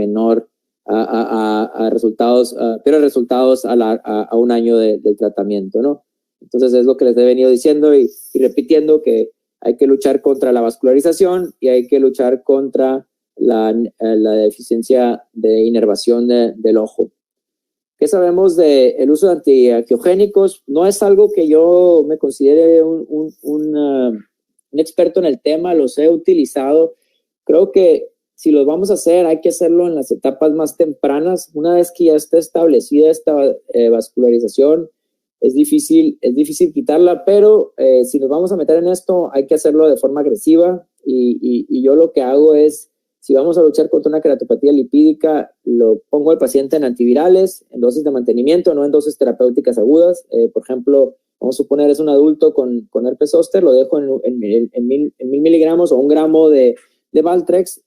peores resultados a un año del tratamiento, ¿no? Entonces es lo que les he venido diciendo y repitiendo, que hay que luchar contra la vascularización y hay que luchar contra la deficiencia de inervación del ojo. ¿Qué sabemos del uso de antiangiogénicos? No es algo que yo me considere un experto en el tema, los he utilizado. Creo que si los vamos a hacer, hay que hacerlo en las etapas más tempranas. Una vez que ya está establecida esta vascularización, es difícil quitarla, pero si nos vamos a meter en esto, hay que hacerlo de forma agresiva y yo lo que hago es, si vamos a luchar contra una queratopatía lipídica, lo pongo al paciente en antivirales, en dosis de mantenimiento, no en dosis terapéuticas agudas. Por ejemplo, vamos a suponer es un adulto con herpes zóster, lo dejo en 1000 miligramos o 1 gramo de Valtrex,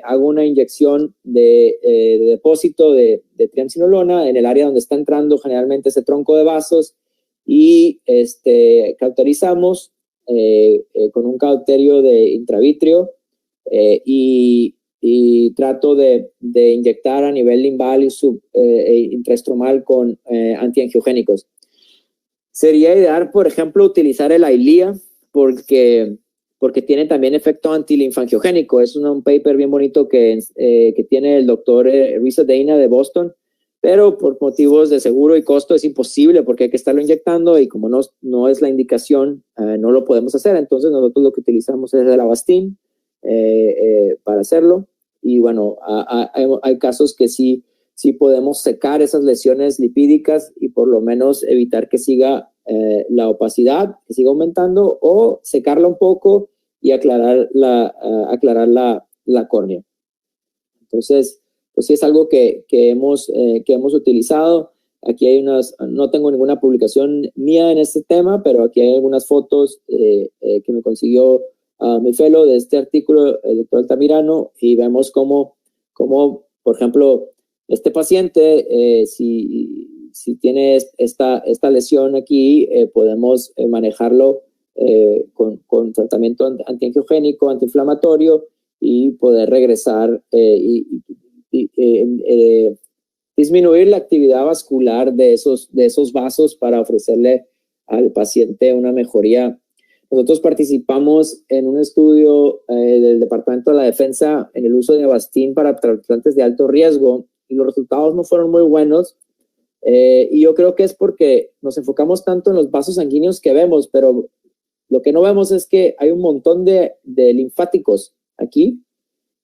hago una inyección de depósito de triamcinolona en el área donde está entrando generalmente ese tronco de vasos y cauterizamos con un cauterio de intravítrio y trato de inyectar a nivel limbal y intraestromal con antiangiogénicos. Sería ideal, por ejemplo, utilizar el Eylea porque tiene también efecto antilinfangiogénico. Es un paper bien bonito que tiene el doctor Risa Dana de Boston, pero por motivos de seguro y costo es imposible porque hay que estarlo inyectando y como no es la indicación, no lo podemos hacer. Entonces nosotros lo que utilizamos es el Avastin para hacerlo. Y bueno, hay casos que sí podemos secar esas lesiones lipídicas y por lo menos evitar que siga la opacidad, que siga aumentando, o secarla un poco y aclarar la córnea. Entonces, pues sí es algo que hemos utilizado. Aquí hay no tengo ninguna publicación mía en este tema, pero aquí hay algunas fotos que me consiguió mi fellow de este artículo, el doctor Altamirano, y vemos cómo por ejemplo, este paciente, si tiene esta lesión aquí, podemos manejarlo con tratamiento antiangiogénico, antiinflamatorio y poder regresar y disminuir la actividad vascular de esos vasos para ofrecerle al paciente una mejoría. Nosotros participamos en un estudio del Departamento de la Defensa en el uso de Avastin para trasplantes de alto riesgo y los resultados no fueron muy buenos. Y yo creo que es porque nos enfocamos tanto en los vasos sanguíneos que vemos, pero lo que no vemos es que hay un montón de linfáticos aquí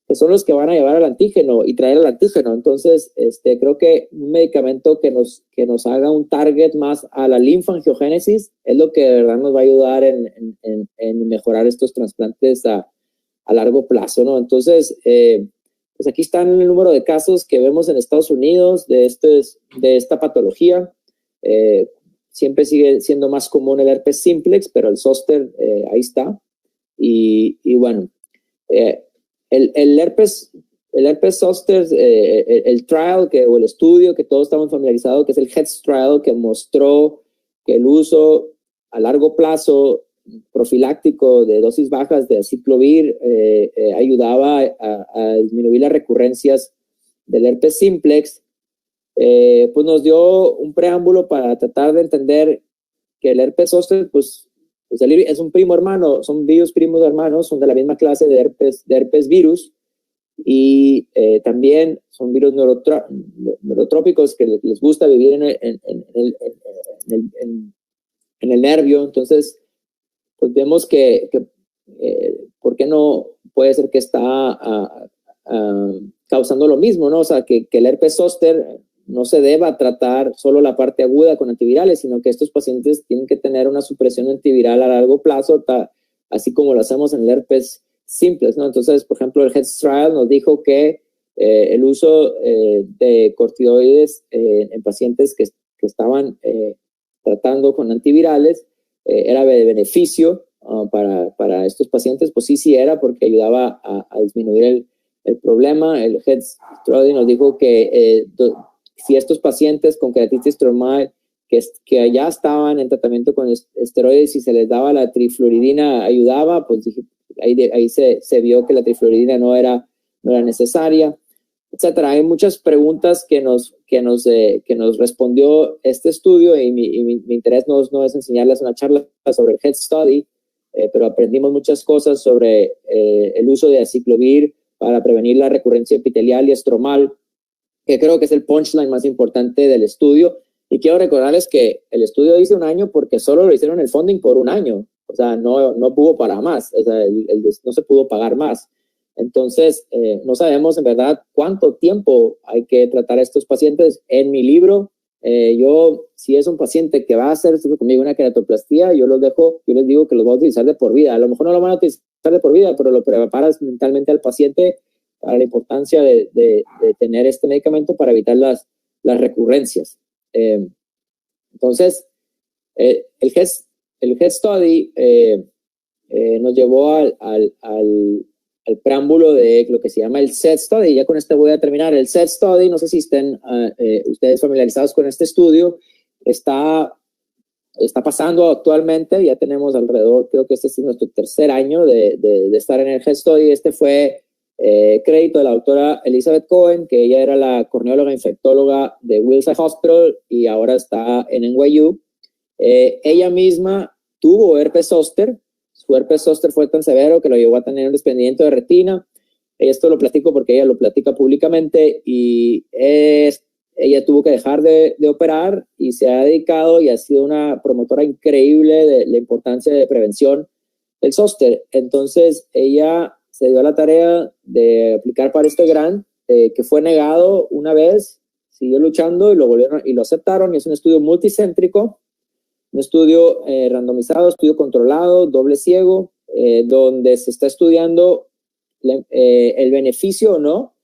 que son los que van a llevar al antígeno y traer el antígeno. Entonces, creo que un medicamento que nos haga un target más a la linfangiogénesis es lo que de verdad nos va a ayudar en mejorar estos trasplantes a largo plazo, ¿no? Entonces, pues aquí están el número de casos que vemos en Estados Unidos de esta patología. Siempre sigue siendo más común el herpes simplex, pero el zóster ahí está. Y bueno, el herpes zóster, el trial o el estudio que todos estamos familiarizados, que es el HEADS trial, que mostró que el uso a largo plazo profiláctico de dosis bajas de aciclovir ayudaba a disminuir las recurrencias del herpes simplex, pues nos dio un preámbulo para tratar de entender que el herpes zóster, pues es un primo hermano, son virus primos hermanos, son de la misma clase de herpes virus y también son virus neurotrópicos que les gusta vivir en el nervio. Entonces, pues vemos que ¿por qué no puede ser que está causando lo mismo, ¿no? O sea, que el herpes zóster no se deba tratar solo la parte aguda con antivirales, sino que estos pacientes tienen que tener una supresión antiviral a largo plazo, así como lo hacemos en el herpes simples, ¿no? Entonces, por ejemplo, el HEADS trial nos dijo que el uso de corticoides en pacientes que estaban tratando con antivirales era de beneficio para estos pacientes. Pues sí era, porque ayudaba a disminuir el problema. El HEADS trial nos dijo que si estos pacientes con queratitis stromal que ya estaban en tratamiento con esteroides y se les daba la trifluoridina ayudaba, pues ahí se vio que la trifluoridina no era necesaria. etcétera. Hay muchas preguntas que nos respondió este estudio y mi interés no es enseñarles una charla sobre el Head Study, pero aprendimos muchas cosas sobre el uso de aciclovir para prevenir la recurrencia epitelial y estromal, que creo que es el punchline más importante del estudio. Y quiero recordarles que el estudio dice 1 año porque solo lo hicieron el funding por 1 año. O sea, no pudo para más. O sea, no se pudo pagar más. Entonces, no sabemos en verdad cuánto tiempo hay que tratar a estos pacientes. En mi libro, si es un paciente que va a hacer conmigo una queratoplastía, yo les digo que los voy a utilizar de por vida. A lo mejor no lo van a utilizar de por vida, pero lo preparas mentalmente al paciente para la importancia de tener este medicamento para evitar las recurrencias. Entonces, el Head Study nos llevó al preámbulo de lo que se llama el SET Study. Ya con este voy a terminar. El SET Study, no sé si estén ustedes familiarizados con este estudio, está pasando actualmente. Ya tenemos alrededor, creo que este es nuestro 3er año de estar en el Head Study. Este fue crédito de la doctora Elizabeth Cohen, que ella era la corneóloga infectóloga de Wills Eye Hospital y ahora está en NYU. Ella misma tuvo herpes zóster. Su herpes zóster fue tan severo que lo llevó a tener un desprendimiento de retina. Esto lo platico porque ella lo platica públicamente y ella tuvo que dejar de operar y se ha dedicado y ha sido una promotora increíble de la importancia de prevención del zóster. Entonces, ella se dio a la tarea de aplicar para este grant, que fue negado una vez, siguió luchando y lo aceptaron, y es un estudio multicéntrico, un estudio randomizado, estudio controlado, doble ciego, donde se está estudiando el beneficio o no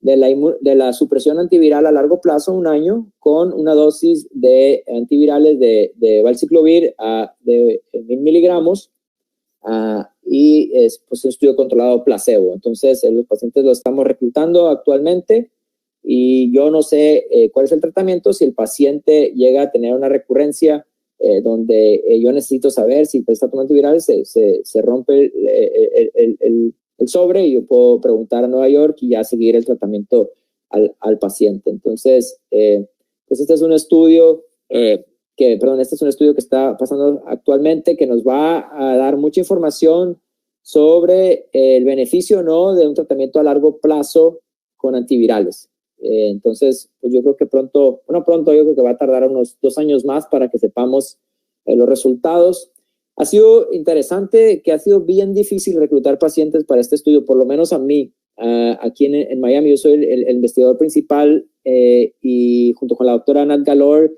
de la supresión antiviral a largo plazo, 1 año, con una dosis de antivirales de valciclovir de 1000 miligramos, y es pues, un estudio controlado placebo. Entonces, los pacientes los estamos reclutando actualmente y yo no sé cuál es el tratamiento. Si el paciente llega a tener una recurrencia donde yo necesito saber si está tomando antivirales, se rompe el sobre y yo puedo preguntar a Nueva York y ya seguir el tratamiento al paciente. Entonces, pues este es un estudio este es un estudio que está pasando actualmente, que nos va a dar mucha información sobre el beneficio o no de un tratamiento a largo plazo con antivirales. Entonces, pues yo creo que pronto yo creo que va a tardar unos 2 años más para que sepamos los resultados. Ha sido interesante, que ha sido bien difícil reclutar pacientes para este estudio, por lo menos a mí. Aquí en Miami yo soy el investigador principal y junto con la doctora Nat Galor,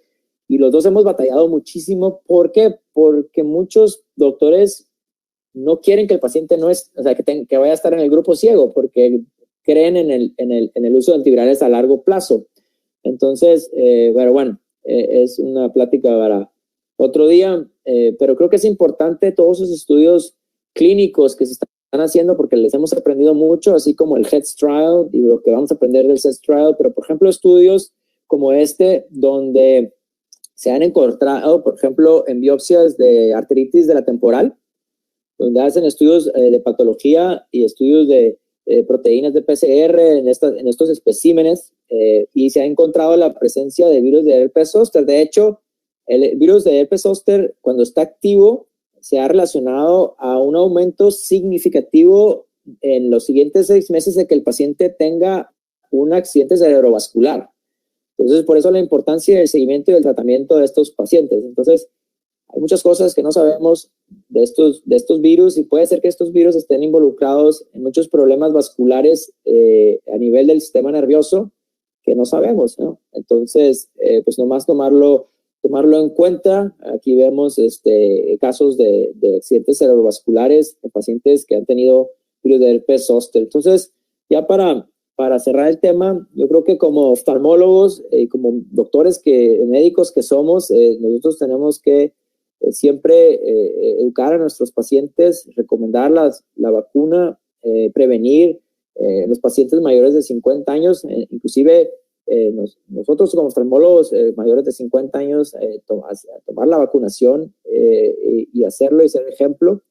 y los dos hemos batallado muchísimo. ¿Por qué? Porque muchos doctores no quieren que el paciente que vaya a estar en el grupo ciego, porque creen en el uso de antivirales a largo plazo. Entonces, pero bueno, es una plática para otro día, pero creo que es importante todos esos estudios clínicos que se están haciendo, porque les hemos aprendido mucho, así como el HEADS Trial y lo que vamos a aprender del HEADS Trial, pero por ejemplo estudios como este, donde se han encontrado, por ejemplo, en biopsias de arteritis de la temporal, donde hacen estudios de patología y estudios de proteínas de PCR en estos especímenes, y se ha encontrado la presencia de virus de herpes zóster. De hecho, el virus de herpes zóster, cuando está activo, se ha relacionado a un aumento significativo en los siguientes 6 meses de que el paciente tenga un accidente cerebrovascular. Entonces, por eso la importancia del seguimiento y del tratamiento de estos pacientes. Entonces, hay muchas cosas que no sabemos de estos virus, y puede ser que estos virus estén involucrados en muchos problemas vasculares a nivel del sistema nervioso que no sabemos, ¿no? Entonces, pues nomás tomarlo en cuenta. Aquí vemos casos de accidentes cerebrovasculares en pacientes que han tenido virus de herpes zóster. Entonces, ya para cerrar el tema, yo creo que como oftalmólogos y como médicos que somos, nosotros tenemos que siempre educar a nuestros pacientes, recomendar la vacuna, prevenir los pacientes mayores de 50 años, inclusive nosotros como oftalmólogos mayores de 50 años, tomar la vacunación y hacerlo y ser ejemplo.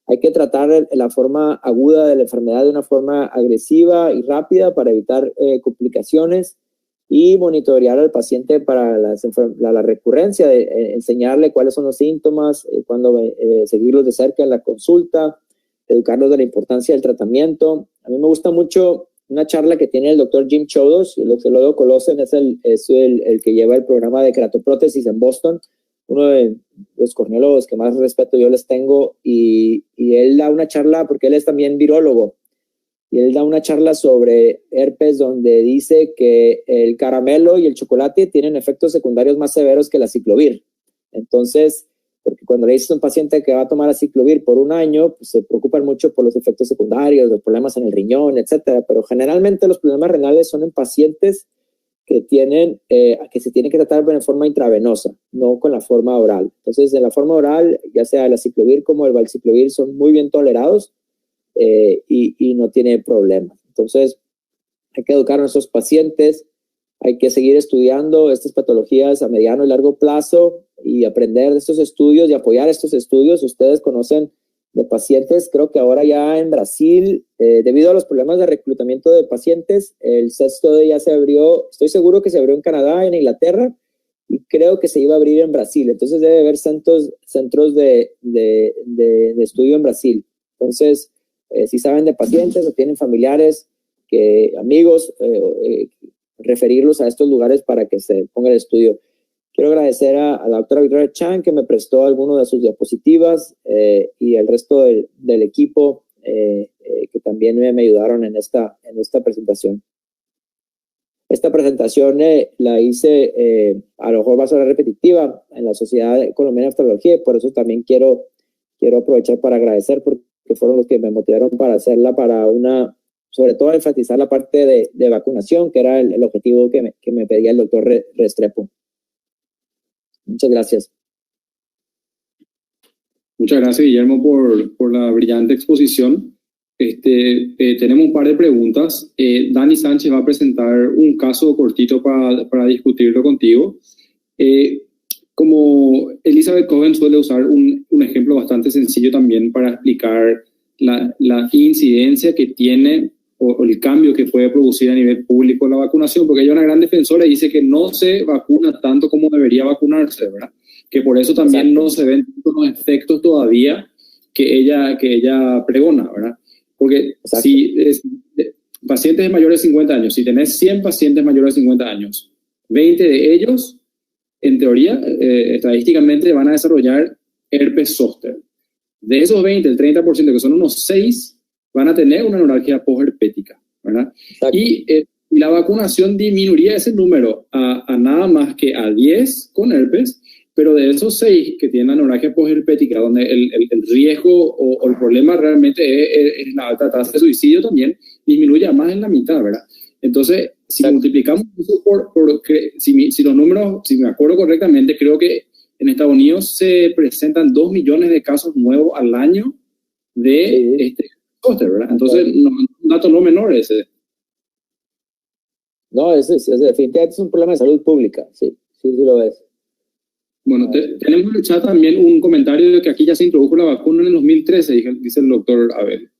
hay que tratar la forma aguda de la enfermedad de una forma agresiva y rápida para evitar complicaciones y monitorear al paciente para la recurrencia, enseñarle cuáles son los síntomas, cuándo seguirlos de cerca en la consulta, educarlos de la importancia del tratamiento. A mí me gusta mucho una charla que tiene el doctor Jim Chodos, el doctor Colosen es el que lleva el programa de queratoprótesis en Boston, uno de los corneólogos que más respeto yo les tengo, y él da una charla, porque él es también virólogo, y él da una charla sobre herpes donde dice que el caramelo y el chocolate tienen efectos secundarios más severos que la aciclovir. Entonces, porque cuando le dices a un paciente que va a tomar aciclovir por un año, pues se preocupan mucho por los efectos secundarios, los problemas en el riñón, etcétera. Pero generalmente los problemas renales son en pacientes que que se tienen que tratar de forma intravenosa, no con la forma oral. Entonces, en la forma oral, ya sea el aciclovir como el valciclovir, son muy bien tolerados y no tiene problema. Entonces, hay que educar a nuestros pacientes, hay que seguir estudiando estas patologías a mediano y largo plazo y aprender de estos estudios y apoyar estos estudios. Ustedes conocen de pacientes, creo que ahora ya en Brasil, debido a los problemas de reclutamiento de pacientes, el CESTOD ya se abrió, estoy seguro que se abrió en Canadá, en Inglaterra, y creo que se iba a abrir en Brasil. Entonces debe haber centros de estudio en Brasil. Entonces, si saben de pacientes o tienen familiares, amigos, referirlos a estos lugares para que se ponga el estudio. Quiero agradecer a la doctora Victoria Chan que me prestó algunas de sus diapositivas y al resto del equipo que también me ayudaron en esta presentación. Esta presentación la hice, a lo mejor va a ser repetitiva, en la Sociedad Colombiana de Oftalmología, y por eso también quiero aprovechar para agradecer porque fueron los que me motivaron para hacerla, sobre todo enfatizar la parte de vacunación, que era el objetivo que me pedía el doctor Restrepo. Muchas gracias. Muchas gracias, Guillermo, por la brillante exposición. Tenemos un par de preguntas. Dani Sánchez va a presentar un caso cortito para discutirlo contigo. Como Elizabeth Cohen suele usar un ejemplo bastante sencillo también para explicar la incidencia que tiene o el cambio que puede producir a nivel público la vacunación, porque ella es una gran defensora y dice que no se vacuna tanto como debería vacunarse, ¿verdad? Que por eso también no se ven los efectos todavía que ella pregona, ¿verdad? Porque pacientes mayores de 50 años, si tenés 100 pacientes mayores de 50 años, 20 de ellos, en teoría, estadísticamente van a desarrollar herpes zóster. De esos 20, el 30%, que son unos 6, van a tener una neuralgia posherpética, ¿verdad? Y la vacunación disminuiría ese número a nada más que a 10 con herpes, pero de esos 6 que tienen la neuralgia posherpética, donde el riesgo o el problema realmente es la alta tasa de suicidio también, disminuye a más en la mitad, ¿verdad? Entonces, si multiplicamos eso si los números, si me acuerdo correctamente, creo que en Estados Unidos se presentan 2 millones de casos nuevos al año de zóster, ¿verdad? Entonces, un dato no menor ese. No, definitivamente es un problema de salud pública, sí lo es. Bueno, tenemos en el chat también un comentario de que aquí ya se introdujo la vacuna en el 2013, dice el doctor Abel.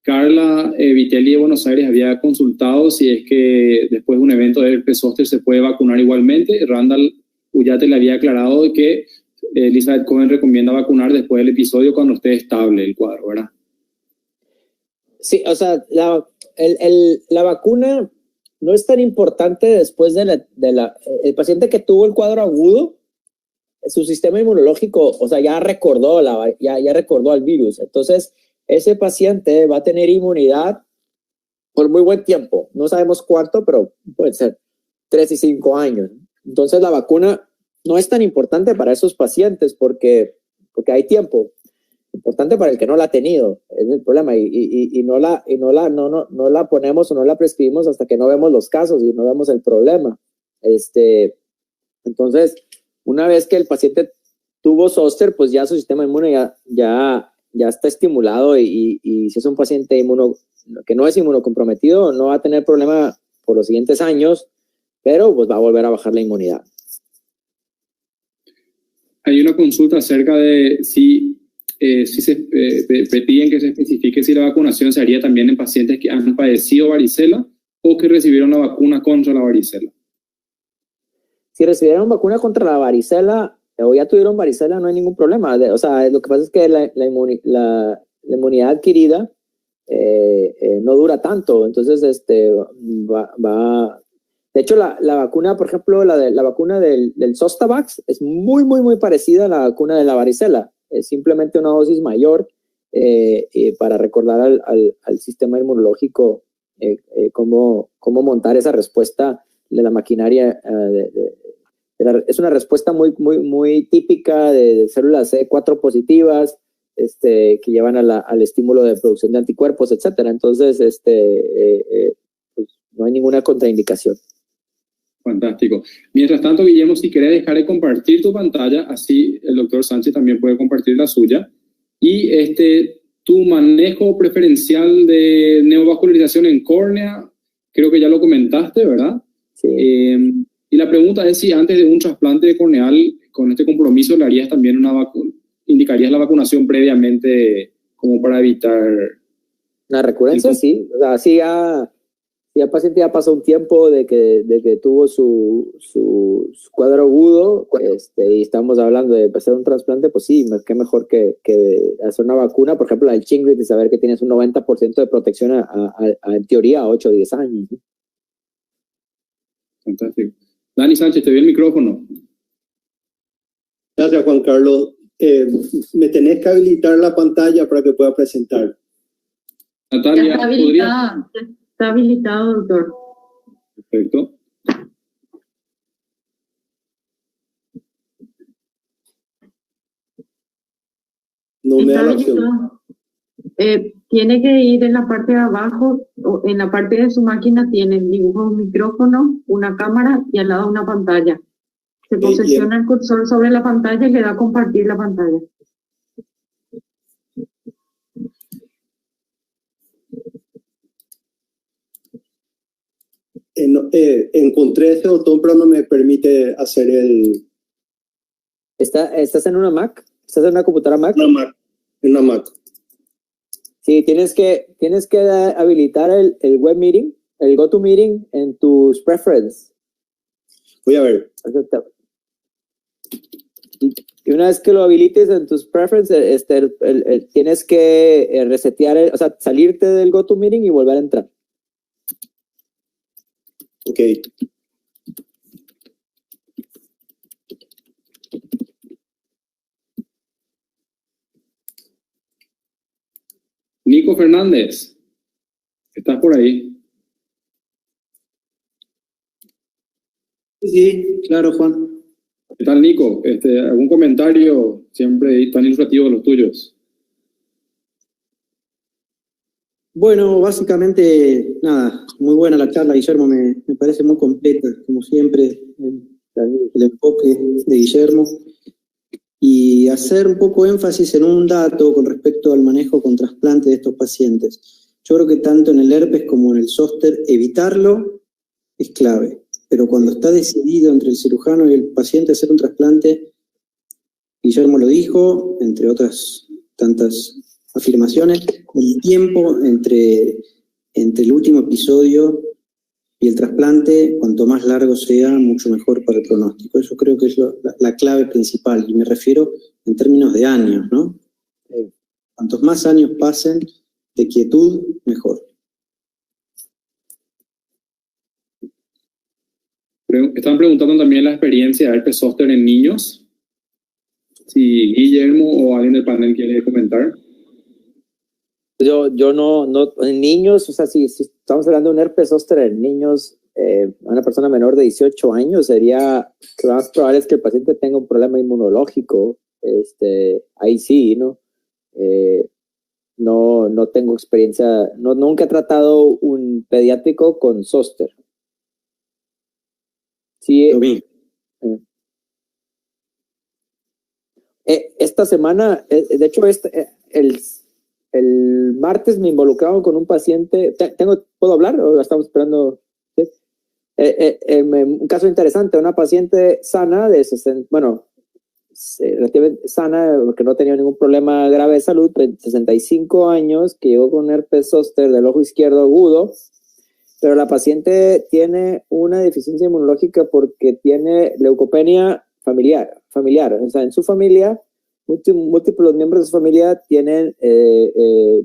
Carla Vitelli de Buenos Aires había consultado si es que después de un evento de herpes zóster se puede vacunar igualmente. Randall Ullate le había aclarado que Elizabeth Cohen recomienda vacunar después del episodio cuando esté estable el cuadro, ¿verdad? Sí, o sea, la vacuna no es tan importante después el paciente que tuvo el cuadro agudo, su sistema inmunológico, o sea, ya recordó al virus. Entonces, ese paciente va a tener inmunidad por muy buen tiempo. No sabemos cuánto, pero puede ser 3 y 5 años. Entonces, la vacuna no es tan importante para esos pacientes porque hay tiempo. Importante para el que no la ha tenido, es el problema, y no la ponemos o no la prescribimos hasta que no vemos los casos y no vemos el problema. Entonces, una vez que el paciente tuvo zóster, pues ya su sistema inmune ya está estimulado y si es un paciente que no es inmunocomprometido, no va a tener problema por los siguientes años, pero pues va a volver a bajar la inmunidad. Hay una consulta acerca de si si se piden que se especifique si la vacunación se haría también en pacientes que han padecido varicela o que recibieron la vacuna contra la varicela. Si recibieron vacuna contra la varicela o ya tuvieron varicela, no hay ningún problema. O sea, lo que pasa es que la inmunidad adquirida no dura tanto. Entonces, de hecho, la vacuna, por ejemplo, la vacuna del Zostavax es muy parecida a la vacuna de la varicela. Es simplemente una dosis mayor para recordar al sistema inmunológico cómo montar esa respuesta de la maquinaria. Es una respuesta muy típica de células CD4 positivas que llevan al estímulo de producción de anticuerpos, etcétera. Entonces, pues no hay ninguna contraindicación. Fantástico. Mientras tanto, Guillermo, si querés dejar de compartir tu pantalla, así el doctor Sánchez también puede compartir la suya. Y tu manejo preferencial de neovascularización en córnea, creo que ya lo comentaste, ¿verdad? Sí. Y la pregunta es si antes de un trasplante corneal, con este compromiso, le harías también indicarías la vacunación previamente como para evitar... La recurrencia, sí. O sea, sí ya el paciente ya pasó un tiempo de que tuvo su cuadro agudo, y estamos hablando de hacer un trasplante, pues sí, qué mejor que hacer una vacuna, por ejemplo, la del Shingrix, de saber que tienes un 90% de protección en teoría a 8 o 10 años. Fantástico. Dani Sánchez, te doy el micrófono. Gracias, Juan Carlos. Me tenés que habilitar la pantalla para que pueda presentar. Natalia, Está habilitado, doctor. Perfecto. No me da la opción. Tiene que ir en la parte de abajo, en la parte de su máquina tiene el dibujo de un micrófono, una cámara y al lado una pantalla. Se posiciona el cursor sobre la pantalla y le da a compartir la pantalla. Encontré ese botón, pero no me permite hacer el... ¿Estás en una Mac? ¿Estás en una computadora Mac? En una Mac. Sí, tienes que habilitar el web meeting, el GoToMeeting en tus preferences. Voy a ver. Y una vez que lo habilites en tus preferences, tienes que resetear, o sea, salirte del GoToMeeting y volver a entrar. Ok. Nico Fernández, ¿estás por ahí? Sí, claro, Juan. ¿Qué tal, Nico? ¿Algún comentario? Siempre tan ilustrativo de los tuyos. Bueno, básicamente, nada, muy buena la charla, Guillermo, me parece muy completa, como siempre, el enfoque de Guillermo. Y hacer un poco énfasis en un dato con respecto al manejo con trasplante de estos pacientes. Yo creo que tanto en el herpes como en el zóster, evitarlo es clave. Pero cuando está decidido entre el cirujano y el paciente hacer un trasplante, Guillermo lo dijo, entre otras tantas afirmaciones, el tiempo entre el último episodio y el trasplante, cuanto más largo sea, mucho mejor para el pronóstico. Eso creo que es la clave principal, y me refiero en términos de años, ¿no? Cuantos más años pasen de quietud, mejor. Están preguntando también la experiencia de herpes zóster en niños. Si Guillermo o alguien del panel quiere comentar. Yo no, en niños, o sea, si estamos hablando de un herpes zóster en niños, una persona menor de 18 años, sería, lo más probable es que el paciente tenga un problema inmunológico, ahí sí, ¿no? No tengo experiencia, nunca he tratado un pediátrico con zóster. Sí, esta semana, de hecho, el martes me involucraron con un paciente. ¿Puedo hablar o estamos esperando? ¿Sí? Un caso interesante, una paciente sana de 60, bueno, relativamente sana, porque no tenía ningún problema grave de salud, 65 años, que llegó con herpes zóster del ojo izquierdo agudo, pero la paciente tiene una deficiencia inmunológica porque tiene leucopenia familiar, o sea, en su familia, múltiples miembros de su familia tienen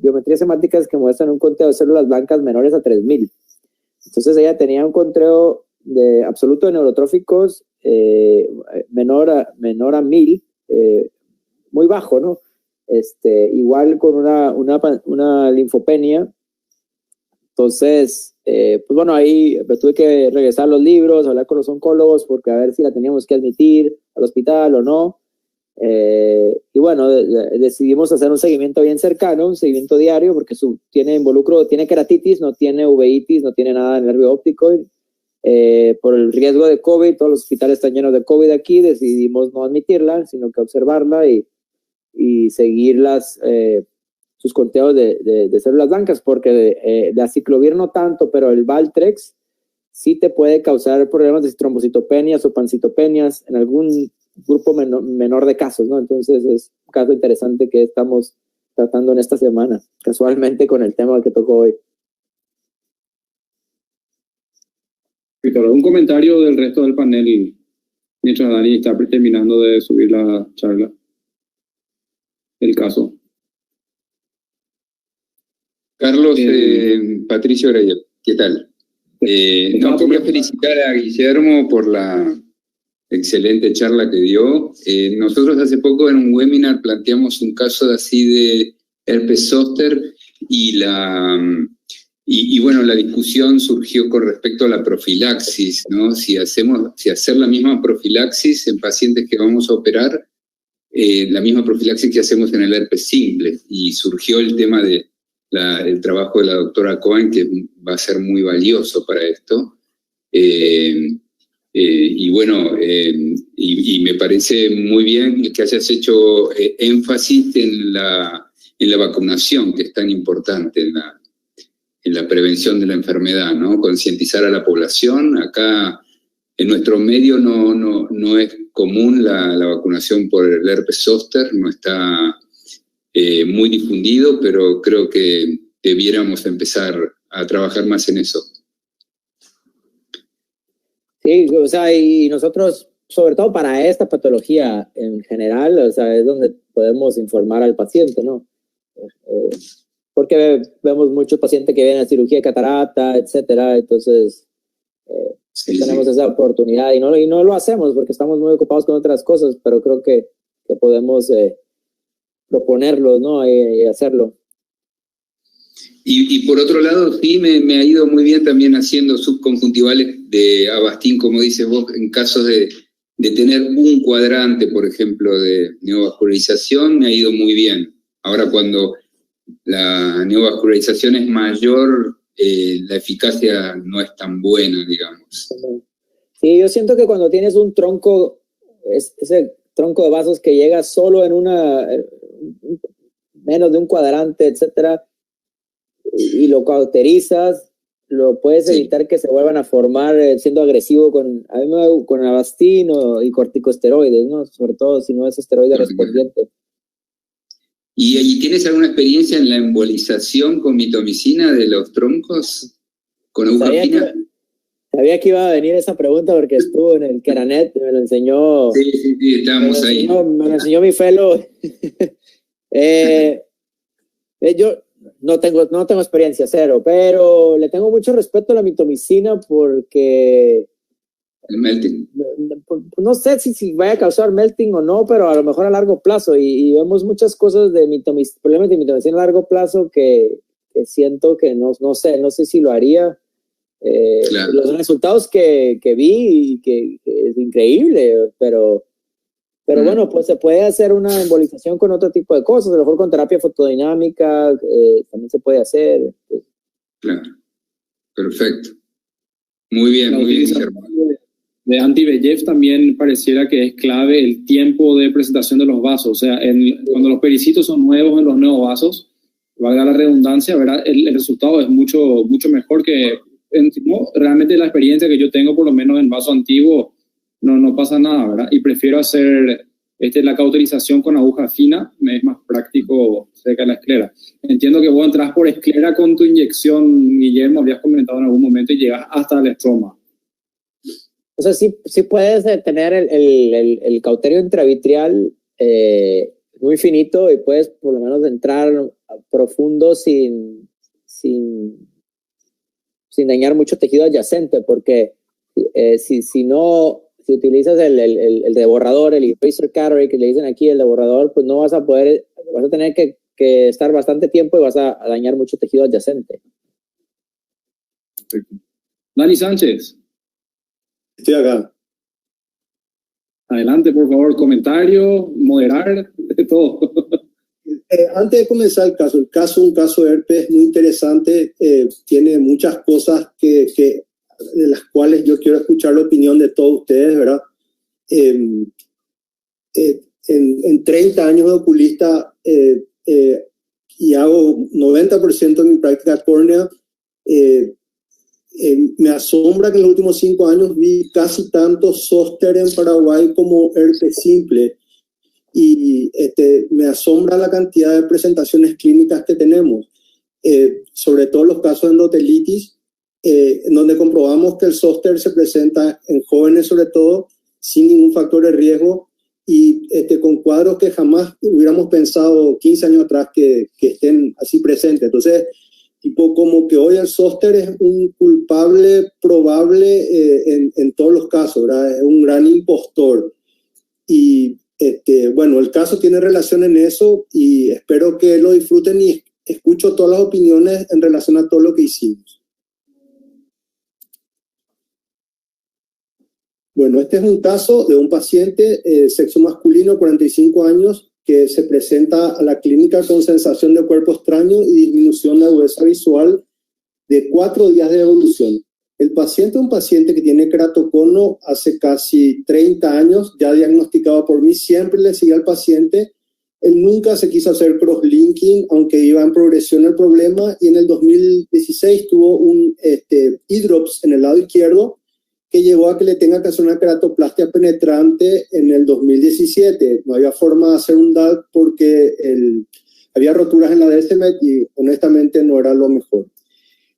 biometrías hemáticas que muestran un conteo de células blancas menores a 3.000. Entonces ella tenía un conteo de absoluto de neurotróficos menor a 1.000, muy bajo, ¿no? Igual con una linfopenia. Entonces, pues bueno, ahí me tuve que regresar los libros, hablar con los oncólogos, porque a ver si la teníamos que admitir al hospital o no. Y bueno, decidimos hacer un seguimiento bien cercano, un seguimiento diario, porque tiene keratitis, no tiene uveitis, no tiene nada de nervio óptico. Por el riesgo de COVID, todos los hospitales están llenos de COVID aquí, decidimos no admitirla, sino que observarla y seguir sus conteos de células blancas, porque la ciclovir no tanto, pero el Valtrex sí te puede causar problemas de trombocitopenias o pancitopenias en algún grupo menor de casos, ¿no? Entonces es un caso interesante que estamos tratando en esta semana, casualmente con el tema que tocó hoy. Víctor, un comentario del resto del panel mientras Dani está terminando de subir la charla, el caso. Carlos, Patricio Greyer, ¿qué tal? Quería felicitar a Guillermo por la excelente charla que dio. Nosotros hace poco en un webinar planteamos un caso así de herpes zóster y bueno, la discusión surgió con respecto a la profilaxis, ¿no? Si hacer la misma profilaxis en pacientes que vamos a operar, la misma profilaxis que hacemos en el herpes simple, y surgió el tema de el trabajo de la doctora Cohen, que va a ser muy valioso para esto. Y bueno, y me parece muy bien que hayas hecho énfasis en la vacunación, que es tan importante en la prevención de la enfermedad, ¿no? Concientizar a la población. Acá en nuestro medio no es común la vacunación por el herpes zóster, no está muy difundido, pero creo que debiéramos empezar a trabajar más en eso. Sí, o sea, y nosotros, sobre todo para esta patología en general, o sea, es donde podemos informar al paciente, ¿no? Porque vemos muchos pacientes que vienen a cirugía de catarata, etcétera, entonces tenemos esa oportunidad y no lo hacemos porque estamos muy ocupados con otras cosas, pero creo que podemos proponerlo, ¿no? Y hacerlo. Y por otro lado, sí, me ha ido muy bien también haciendo subconjuntivales de Avastin, como dices vos, en casos de tener un cuadrante, por ejemplo, de neovascularización, me ha ido muy bien. Ahora, cuando la neovascularización es mayor, la eficacia no es tan buena, digamos. Sí, yo siento que cuando tienes un tronco, ese tronco de vasos que llega solo en menos de un cuadrante, etcétera, y lo cauterizas, lo puedes evitar que se vuelvan a formar siendo agresivo con Avastin y corticosteroides, ¿no? Sobre todo si no es esteroide respondiente. ¿Y tienes alguna experiencia en la embolización con mitomicina de los troncos? ¿Con aguja fina? Sabía que iba a venir esa pregunta porque estuvo en el Keranet, me lo enseñó. Sí, estábamos ahí. Me lo enseñó mi fellow. Yo no tengo experiencia, cero, pero le tengo mucho respeto a la mitomicina porque el melting. No sé si vaya a causar melting o no, pero a lo mejor a largo plazo, y vemos muchas cosas problemas de mitomicina a largo plazo que siento que no sé si lo haría. Claro. Los resultados que vi y que es increíble, pero bueno, pues se puede hacer una embolización con otro tipo de cosas, a lo mejor con terapia fotodinámica también se puede hacer. Pues. Claro, perfecto. Muy bien, Guillermo. De anti-VEGF también pareciera que es clave el tiempo de presentación de los vasos. O sea, cuando los pericitos son nuevos en los nuevos vasos, valga la redundancia, ¿verdad? El resultado es mucho mejor que... realmente la experiencia que yo tengo, por lo menos en vaso antiguo, no pasa nada, ¿verdad? Y prefiero hacer La cauterización con aguja fina me es más práctico cerca de la esclera. Entiendo que vos entras por esclera con tu inyección, Guillermo, habías comentado en algún momento, y llegas hasta el estroma. O sea, sí puedes tener el cauterio intravitreal muy finito y puedes por lo menos entrar profundo sin dañar mucho tejido adyacente, porque si utilizas el deborrador, el eraser cutter que le dicen aquí, el deborrador, pues no vas a tener que estar bastante tiempo y vas a dañar mucho tejido adyacente. Perfecto. Dani Sánchez. Estoy acá. Adelante, por favor, comentario, moderar, de todo. Antes de comenzar el caso, un caso de herpes muy interesante, tiene muchas cosas de las cuales yo quiero escuchar la opinión de todos ustedes, ¿verdad? En 30 años de oculista y hago 90% de mi práctica córnea, me asombra que en los últimos 5 años vi casi tanto zóster en Paraguay como herpes simple. Y me asombra la cantidad de presentaciones clínicas que tenemos, sobre todo los casos de endotelitis, en donde comprobamos que el zóster se presenta en jóvenes sobre todo, sin ningún factor de riesgo, y con cuadros que jamás hubiéramos pensado 15 años atrás que estén así presentes. Entonces, tipo como que hoy el zóster es un culpable probable en todos los casos, ¿verdad? Es un gran impostor. Y bueno, el caso tiene relación en eso y espero que lo disfruten y escucho todas las opiniones en relación a todo lo que hicimos. Bueno, este es un caso de un paciente, sexo masculino, 45 años, que se presenta a la clínica con sensación de cuerpo extraño y disminución de agudeza visual de 4 días de evolución. El paciente es un paciente que tiene keratocono hace casi 30 años, ya diagnosticado por mí, siempre le sigue al paciente. Él nunca se quiso hacer cross-linking, aunque iba en progresión el problema, y en el 2016 tuvo un hidrops en el lado izquierdo que llevó a que le tenga que hacer una keratoplastia penetrante en el 2017. No había forma de hacer un DALT porque había roturas en la DSMET y honestamente no era lo mejor.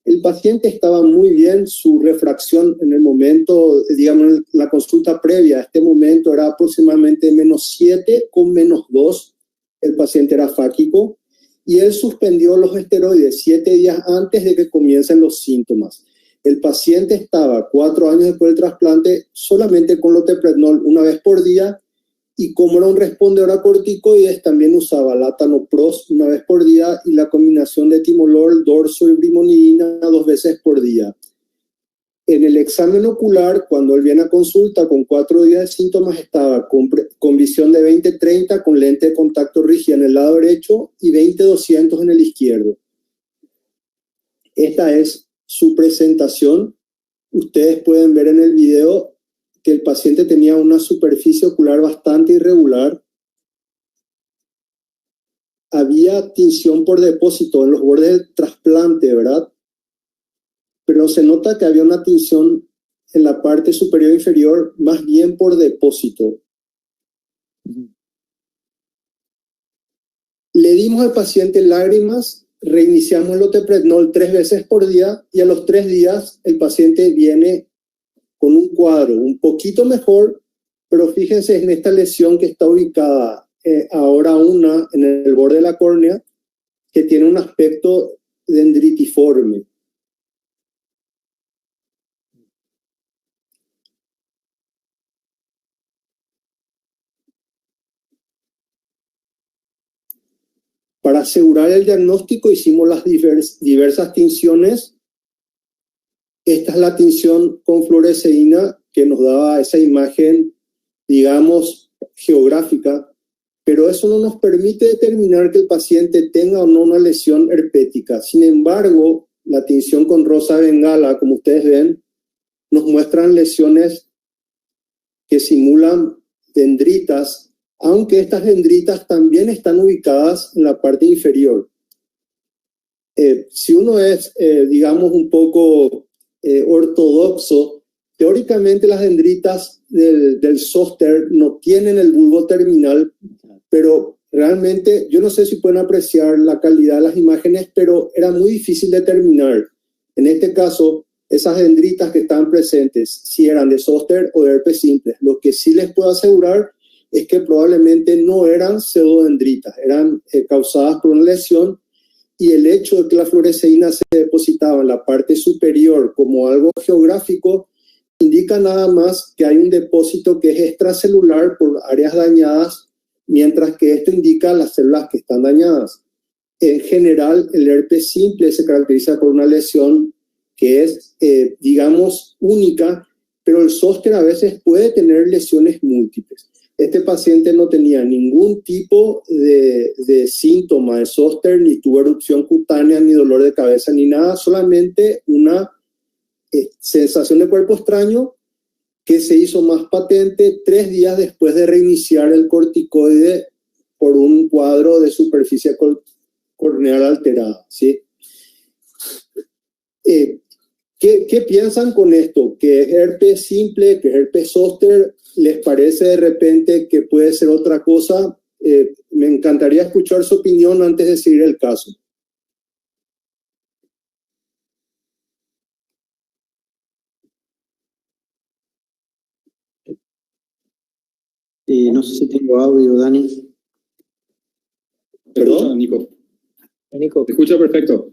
El paciente estaba muy bien, su refracción en el momento, digamos, la consulta previa a este momento era aproximadamente -7 con -2. El paciente era fáquico y él suspendió los esteroides 7 días antes de que comiencen los síntomas. El paciente estaba 4 años después del trasplante solamente con loteprednol una vez por día, y como era un respondedor a corticoides, también usaba latanoprost una vez por día y la combinación de timolol, dorso y brimonidina 2 veces por día. En el examen ocular, cuando él viene a consulta con 4 días de síntomas, estaba con visión de 20-30 con lente de contacto rígida en el lado derecho y 20-200 en el izquierdo. Esta es su presentación. Ustedes pueden ver en el video que el paciente tenía una superficie ocular bastante irregular. Había tinción por depósito en los bordes del trasplante, ¿verdad? Pero se nota que había una tinción en la parte superior e inferior, más bien por depósito. Le dimos al paciente lágrimas, reiniciamos el loteprednol 3 veces por día y a los 3 días el paciente viene con un cuadro un poquito mejor, pero fíjense en esta lesión que está ubicada ahora en el borde de la córnea, que tiene un aspecto dendritiforme. Para asegurar el diagnóstico hicimos las diversas tinciones. Esta es la tinción con fluoresceína que nos daba esa imagen, digamos, geográfica, pero eso no nos permite determinar que el paciente tenga o no una lesión herpética. Sin embargo, la tinción con rosa bengala, como ustedes ven, nos muestran lesiones que simulan dendritas, aunque estas dendritas también están ubicadas en la parte inferior. Si uno es, digamos, un poco ortodoxo, Teóricamente las dendritas del zóster no tienen el bulbo terminal, pero realmente yo no sé si pueden apreciar la calidad de las imágenes, pero era muy difícil determinar. En este caso, esas dendritas que estaban presentes, si eran de zóster o de herpes simple. Lo que sí les puedo asegurar es que probablemente no eran pseudodendritas, eran causadas por una lesión, y el hecho de que la fluoresceína se depositaba en la parte superior como algo geográfico indica nada más que hay un depósito que es extracelular por áreas dañadas, mientras que esto indica las células que están dañadas. En general, el herpes simple se caracteriza por una lesión que es, digamos, única, pero el zóster a veces puede tener lesiones múltiples. Este paciente no tenía ningún tipo de síntoma de zóster, ni tuvo erupción cutánea, ni dolor de cabeza, ni nada, solamente una sensación de cuerpo extraño que se hizo más patente 3 días después de reiniciar el corticoide por un cuadro de superficie corneal alterada, ¿sí? ¿Qué piensan con esto? ¿Que es herpes simple, que es herpes zóster? ¿Les parece de repente que puede ser otra cosa? Me encantaría escuchar su opinión antes de seguir el caso. No sé si tengo audio, Dani. ¿Perdón? Nico. Nico. Te escucha perfecto.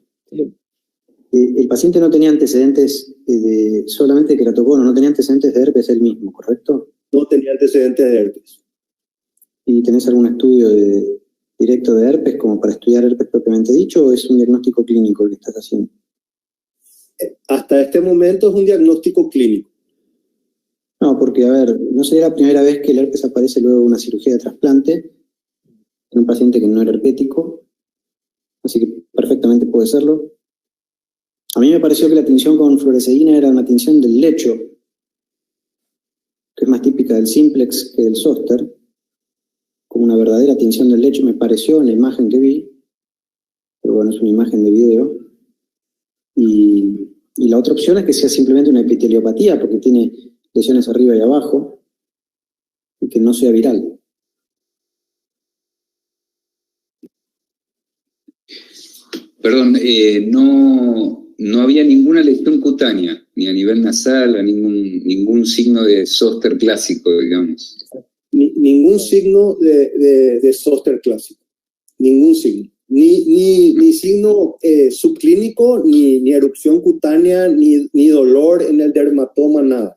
El paciente no tenía antecedentes solamente que la tocó, no tenía antecedentes de herpes él mismo, ¿correcto? No tenía antecedentes de herpes. ¿Y tenés algún estudio directo de herpes como para estudiar herpes propiamente dicho, o es un diagnóstico clínico el que estás haciendo? Hasta este momento es un diagnóstico clínico. No, porque, a ver, no sería la primera vez que el herpes aparece luego de una cirugía de trasplante en un paciente que no era herpético, así que perfectamente puede serlo. A mí me pareció que la tinción con fluoresceína era una tinción del lecho, que es más típica del simplex que del zóster, como una verdadera tinción del lecho, me pareció en la imagen que vi, pero bueno, es una imagen de video. Y la otra opción es que sea simplemente una epiteliopatía, porque tiene lesiones arriba y abajo, y que no sea viral. Perdón, no había ninguna lesión cutánea, ni a nivel nasal, ningún signo de zóster clásico, digamos. Ningún signo de zóster clásico. Ningún signo. Ni signo subclínico, ni erupción cutánea, ni dolor en el dermatoma, nada.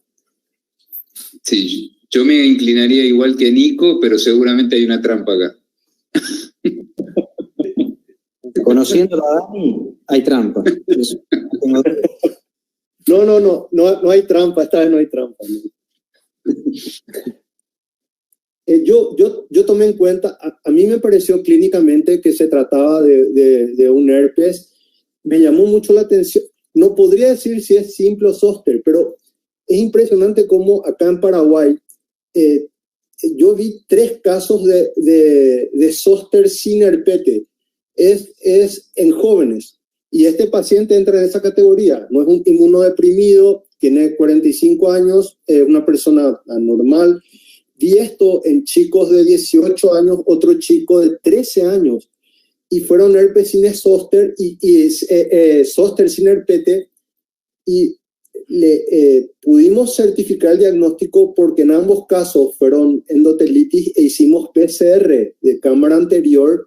Sí, yo me inclinaría igual que Nico, pero seguramente hay una trampa acá. Conociéndolo a Dani, hay trampa. No hay trampa, esta vez no hay trampa. ¿No? Yo tomé en cuenta, a mí me pareció clínicamente que se trataba de un herpes. Me llamó mucho la atención. No podría decir si es simple o zóster, pero es impresionante cómo acá en Paraguay yo vi 3 casos de zóster sin herpete. Es en jóvenes. Y este paciente entra en esa categoría. No es un inmunodeprimido, tiene 45 años, es una persona normal. Vi esto en chicos de 18 años, otro chico de 13 años. Y fueron herpes sin zóster y zóster sin herpete. Y pudimos certificar el diagnóstico porque en ambos casos fueron endotelitis e hicimos PCR de cámara anterior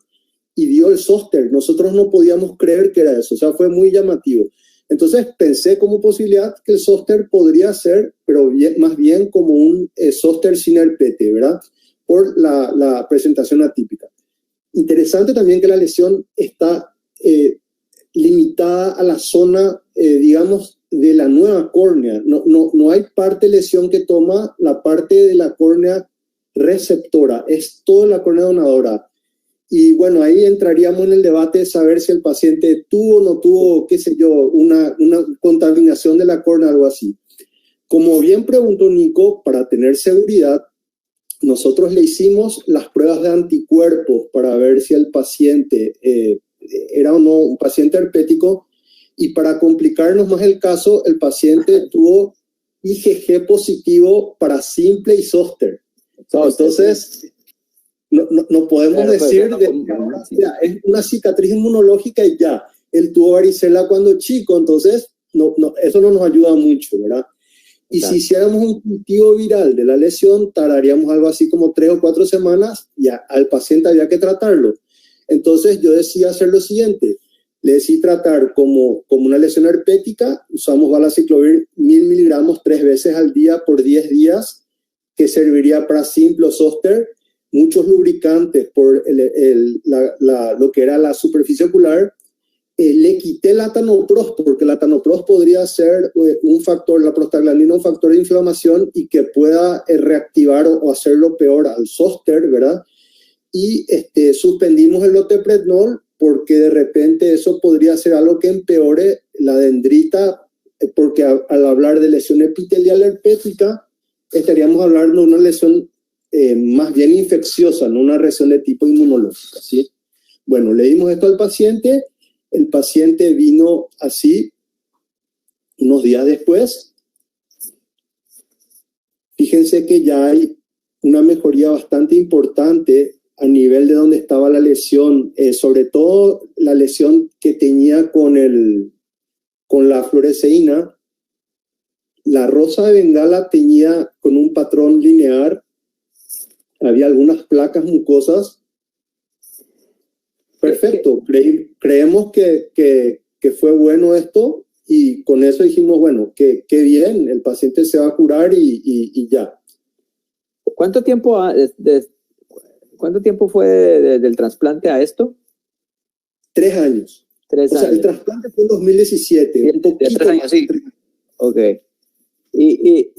y dio el zóster. Nosotros no podíamos creer que era eso, o sea, fue muy llamativo. Entonces pensé como posibilidad que el zóster podría ser, pero más bien como un zóster sin herpete, ¿verdad? Por la presentación atípica. Interesante también que la lesión está limitada a la zona, digamos, de la nueva córnea. No hay parte de lesión que toma la parte de la córnea receptora, es toda la córnea donadora. Y bueno, ahí entraríamos en el debate de saber si el paciente tuvo o no tuvo, qué sé yo, una contaminación de la córnea, algo así. Como bien preguntó Nico, para tener seguridad, nosotros le hicimos las pruebas de anticuerpos para ver si el paciente era o no un paciente herpético, y para complicarnos más el caso, el paciente tuvo IgG positivo para simple y zóster. Entonces, no podemos decir de que ahora, es una cicatriz inmunológica y ya. Él tuvo varicela cuando chico, entonces eso no nos ayuda mucho, ¿verdad? Y si hiciéramos un cultivo viral de la lesión, tardaríamos algo así como 3 o 4 semanas, ya al paciente había que tratarlo. Entonces yo decidí hacer lo siguiente, le decidí tratar como una lesión herpética, usamos valaciclovir 1000 miligramos 3 veces al día por 10 días, que serviría para simple o zóster, muchos lubricantes por lo que era la superficie ocular. Le quité la Latanoprost porque la Latanoprost podría ser un factor, la prostaglandina, un factor de inflamación y que pueda reactivar o hacerlo peor al zóster, ¿verdad? Y suspendimos el loteprednol porque de repente eso podría ser algo que empeore la dendrita, porque al hablar de lesión epitelial herpética estaríamos hablando de una lesión más bien infecciosa, no una lesión de tipo inmunológica, ¿sí? Bueno, le dimos esto al paciente. El paciente vino así unos días después. Fíjense que ya hay una mejoría bastante importante a nivel de donde estaba la lesión, sobre todo la lesión que tenía con la fluoresceína. La rosa de Bengala tenía con un patrón lineal, había algunas placas mucosas. Perfecto, creemos que fue bueno esto y con eso dijimos, bueno, qué bien, el paciente se va a curar y ya. ¿Cuánto tiempo fue del trasplante a esto? 3 años. 3 años. O sea, el trasplante fue en 2017. Un poquito 3 años, sí. Ok. Y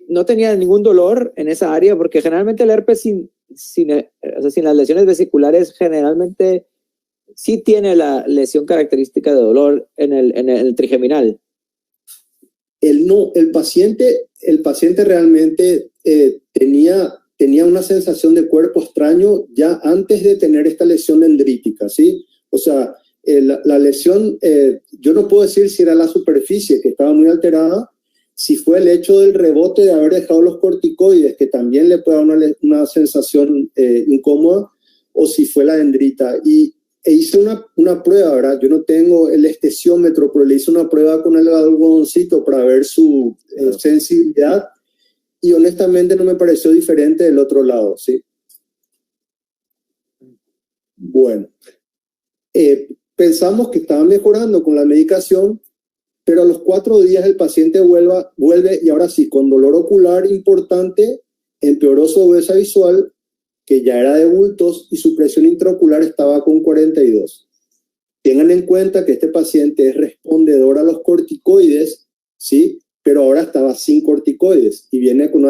no tenía ningún dolor en esa área, porque generalmente el herpes sin las lesiones vesiculares generalmente sí tiene la lesión característica de dolor en el trigeminal. El paciente realmente tenía una sensación de cuerpo extraño ya antes de tener esta lesión dendrítica, ¿sí? O sea, la lesión, yo no puedo decir si era la superficie que estaba muy alterada, si fue el hecho del rebote de haber dejado los corticoides, que también le puede dar una sensación incómoda, o si fue la dendrita. E hice una prueba, ¿verdad? Yo no tengo el estesiómetro, pero le hice una prueba con el algodoncito para ver su sensibilidad, y honestamente no me pareció diferente del otro lado, ¿sí? Bueno, pensamos que estaba mejorando con la medicación, pero a los 4 días el paciente vuelve y ahora sí, con dolor ocular importante, empeoró su agudeza visual, que ya era de bultos, y su presión intraocular estaba con 42. Tengan en cuenta que este paciente es respondedor a los corticoides, ¿sí? Pero ahora estaba sin corticoides y viene con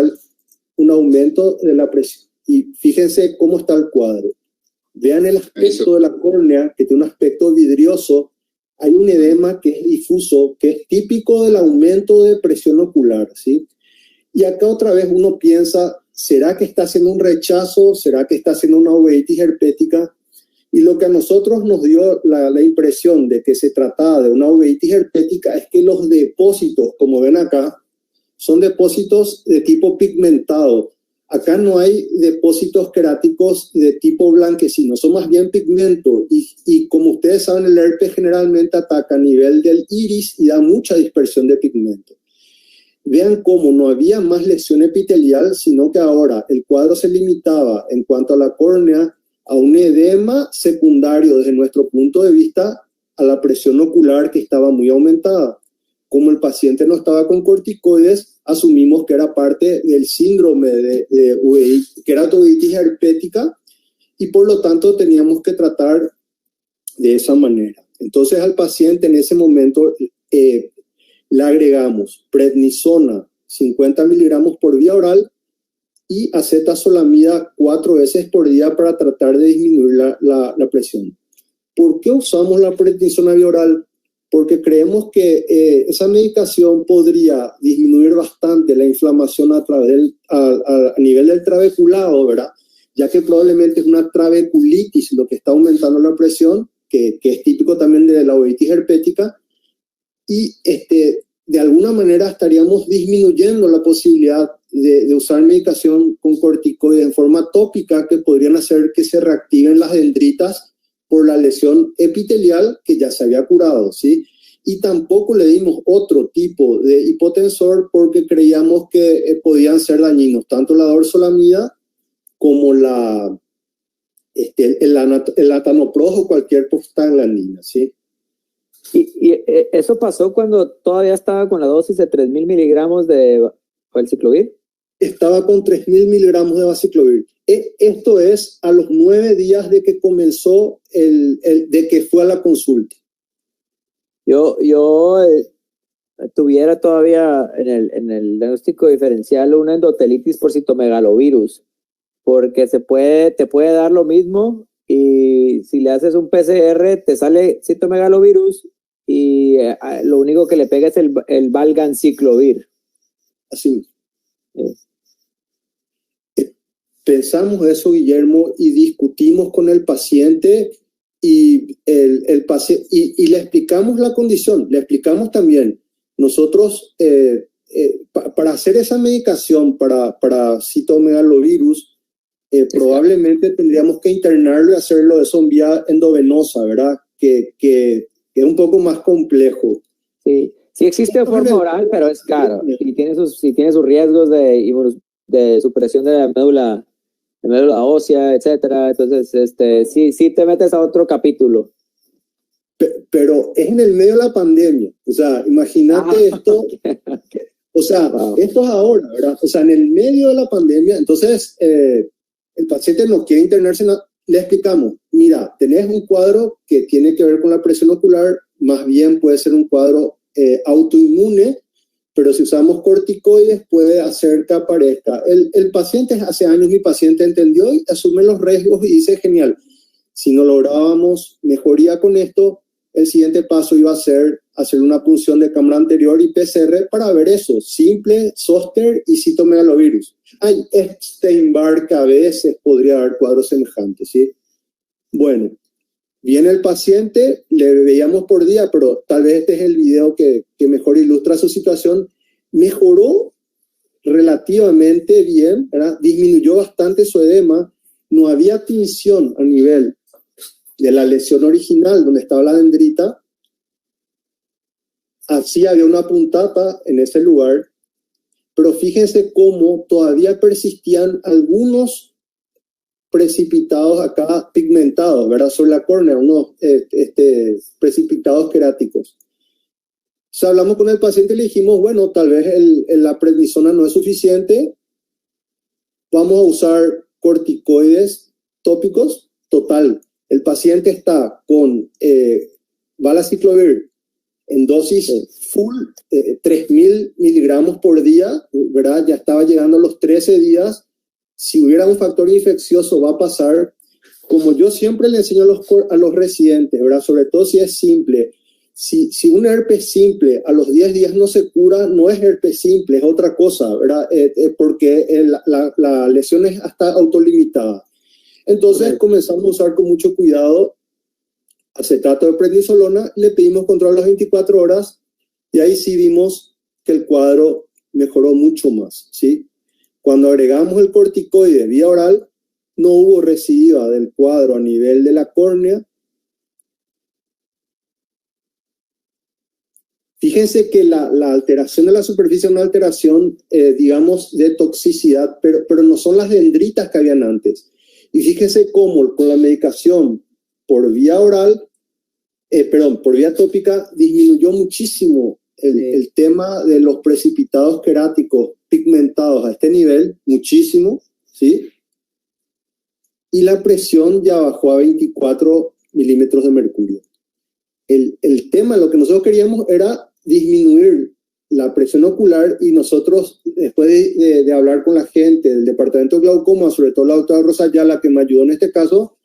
un aumento de la presión. Y fíjense cómo está el cuadro. Vean el aspecto de la córnea, que tiene un aspecto vidrioso. Hay un edema que es difuso, que es típico del aumento de presión ocular, ¿sí? Y acá otra vez uno piensa, ¿será que está haciendo un rechazo? ¿Será que está haciendo una uveitis herpética? Y lo que a nosotros nos dio la impresión de que se trataba de una uveitis herpética es que los depósitos, como ven acá, son depósitos de tipo pigmentado. Acá no hay depósitos queráticos de tipo blanquecino, son más bien pigmento. Y como ustedes saben, el herpes generalmente ataca a nivel del iris y da mucha dispersión de pigmento. Vean cómo no había más lesión epitelial, sino que ahora el cuadro se limitaba en cuanto a la córnea a un edema secundario desde nuestro punto de vista a la presión ocular que estaba muy aumentada. Como el paciente no estaba con corticoides, asumimos que era parte del síndrome de queratoiditis herpética y por lo tanto teníamos que tratar de esa manera. Entonces al paciente en ese momento le agregamos prednisona 50 miligramos por vía oral y acetazolamida 4 veces por día para tratar de disminuir la presión. ¿Por qué usamos la prednisona vía oral? Porque creemos que esa medicación podría disminuir bastante la inflamación a nivel del trabeculado, ¿verdad? Ya que probablemente es una trabeculitis lo que está aumentando la presión, que es típico también de la uveitis herpética, y de alguna manera estaríamos disminuyendo la posibilidad de usar medicación con corticoides en forma tópica que podrían hacer que se reactiven las dendritas por la lesión epitelial que ya se había curado, ¿sí? Y tampoco le dimos otro tipo de hipotensor porque creíamos que podían ser dañinos, tanto la dorsolamida como el latanoprost o cualquier prostaglandina, ¿sí? Y eso pasó cuando todavía estaba con la dosis de 3.000 miligramos de valciclovir. Estaba con 3.000 miligramos de valciclovir. Esto es a los 9 días de que comenzó, de que fue a la consulta. Yo tuviera todavía en el diagnóstico diferencial una endotelitis por citomegalovirus, porque te puede dar lo mismo y si le haces un PCR te sale citomegalovirus y lo único que le pega es el valganciclovir. Así. Pensamos eso, Guillermo, y discutimos con el paciente y el paciente y le explicamos la condición, le explicamos también. Nosotros, para hacer esa medicación para citomegalovirus, probablemente tendríamos que internarlo y hacerlo eso en vía endovenosa, ¿verdad? Que es un poco más complejo. Sí, sí existe de forma oral, pero es caro y tiene sus riesgos de supresión de la médula ósea, etcétera. Entonces, sí te metes a otro capítulo. Pero es en el medio de la pandemia. O sea, imagínate esto. O sea, esto es ahora, ¿verdad? O sea, en el medio de la pandemia, entonces el paciente no quiere internarse, le explicamos, mira, tenés un cuadro que tiene que ver con la presión ocular, más bien puede ser un cuadro autoinmune, pero si usamos corticoides puede hacer que aparezca. El paciente, hace años mi paciente entendió y asume los riesgos y dice, genial, si no lográbamos mejoría con esto, el siguiente paso iba a ser hacer una punción de cámara anterior y PCR para ver eso, simple, zóster y citomegalovirus. Hay Epstein-Barr que a veces podría dar cuadros semejantes, ¿sí? Bueno, viene el paciente, le veíamos por día, pero tal vez este es el video que mejor ilustra su situación. Mejoró relativamente bien, ¿verdad? Disminuyó bastante su edema, no había tinción a nivel de la lesión original donde estaba la dendrita. Así había una puntata en ese lugar, pero fíjense cómo todavía persistían algunos precipitados acá pigmentados, ¿verdad? Sobre la córnea, unos precipitados queráticos. O sea, hablamos con el paciente y le dijimos, bueno, tal vez la prednisona no es suficiente, vamos a usar corticoides tópicos. Total, el paciente está con valaciclovir en dosis full, 3.000 miligramos por día, ¿verdad? Ya estaba llegando a los 13 días. Si hubiera un factor infeccioso va a pasar, como yo siempre le enseño a los residentes, ¿verdad? Sobre todo si es simple. Si un herpes simple a los 10 días no se cura, no es herpes simple, es otra cosa, ¿verdad? Porque la lesión es hasta autolimitada. Entonces comenzamos a usar con mucho cuidado acetato de prednisolona, le pedimos control a las 24 horas y ahí sí vimos que el cuadro mejoró mucho más, ¿sí? Cuando agregamos el corticoide vía oral, no hubo recidiva del cuadro a nivel de la córnea. Fíjense que la alteración de la superficie es una alteración, digamos, de toxicidad, pero no son las dendritas que habían antes. Y fíjense cómo con la medicación por vía oral, por vía tópica, disminuyó muchísimo el tema de los precipitados queráticos pigmentados a este nivel, muchísimo, ¿sí? Y la presión ya bajó a 24 milímetros de mercurio. El tema, lo que nosotros queríamos era disminuir la presión ocular y nosotros, después de hablar con la gente del departamento de glaucoma, sobre todo la doctora Rosa Ayala, que me ayudó en este caso,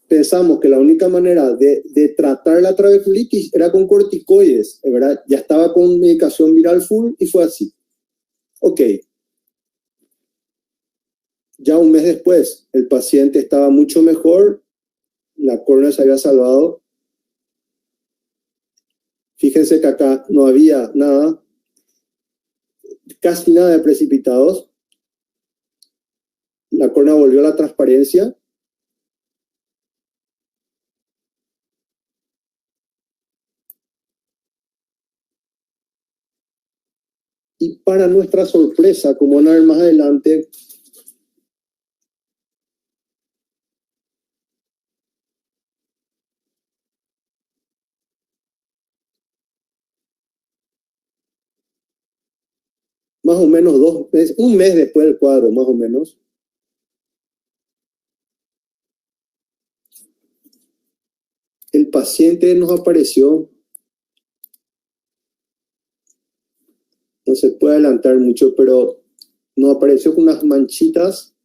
pensamos que la única manera de tratar la trabeculitis era con corticoides, ¿verdad? Ya estaba con medicación viral full y fue así. Ok. Ya un mes después, el paciente estaba mucho mejor, la córnea se había salvado. Fíjense que acá no había nada, casi nada de precipitados. La córnea volvió a la transparencia. Y para nuestra sorpresa, como van a ver más adelante, más o menos un mes después del cuadro, más o menos, el paciente nos apareció, no se puede adelantar mucho, pero nos apareció con unas manchitas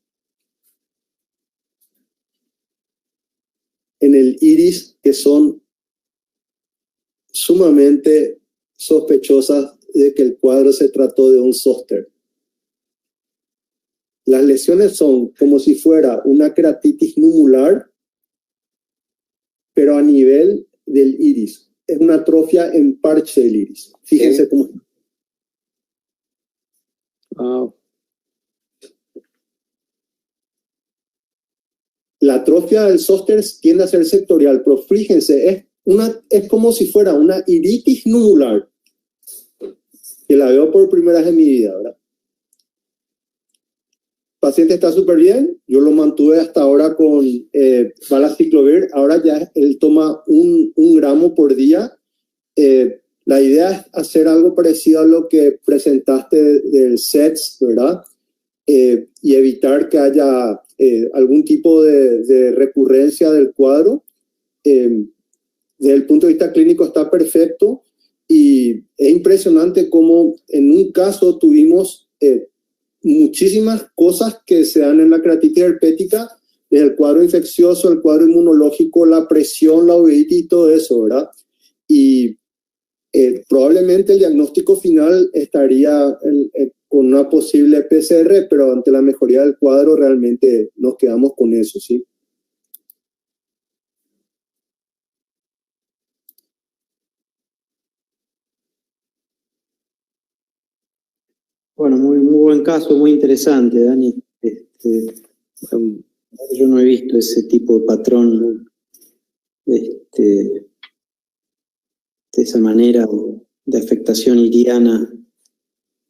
en el iris que son sumamente sospechosas de que el cuadro se trató de un zóster. Las lesiones son como si fuera una queratitis numular, pero a nivel del iris. Es una atrofia en parche del iris. Fíjense cómo... Wow. La atrofia del zóster tiende a ser sectorial, pero fíjense, es como si fuera una iritis numular, que la veo por primera vez en mi vida, ¿verdad? El paciente está súper bien, yo lo mantuve hasta ahora con valaciclovir, ahora ya él toma un gramo por día. La idea es hacer algo parecido a lo que presentaste del SETS, ¿verdad? Y evitar que haya algún tipo de recurrencia del cuadro. Desde el punto de vista clínico está perfecto y es impresionante cómo en un caso tuvimos muchísimas cosas que se dan en la queratitis herpética, desde el cuadro infeccioso, el cuadro inmunológico, la presión, la uveitis y todo eso, ¿verdad? Y probablemente el diagnóstico final estaría con una posible PCR, pero ante la mejoría del cuadro realmente nos quedamos con eso, ¿sí? Bueno, muy buen caso, muy interesante, Dani. Yo no he visto ese tipo de patrón de esa manera de afectación iriana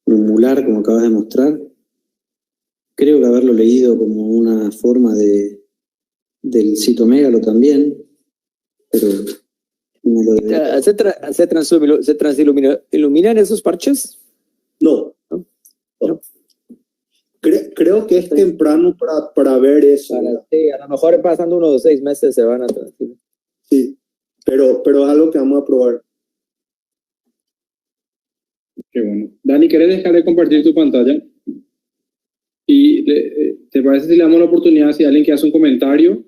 numular, como acabas de mostrar. Creo que haberlo leído como una forma del citomégalo también, pero no lo debería. ¿Se transiluminan esos parches? No. Creo que es temprano para ver eso. Sí, a lo mejor pasando unos 6 meses se van a transiluminar. Sí, pero es algo que vamos a probar. Qué bueno. Dani, ¿querés dejar de compartir tu pantalla? ¿Y te parece si le damos la oportunidad si alguien que hace un comentario?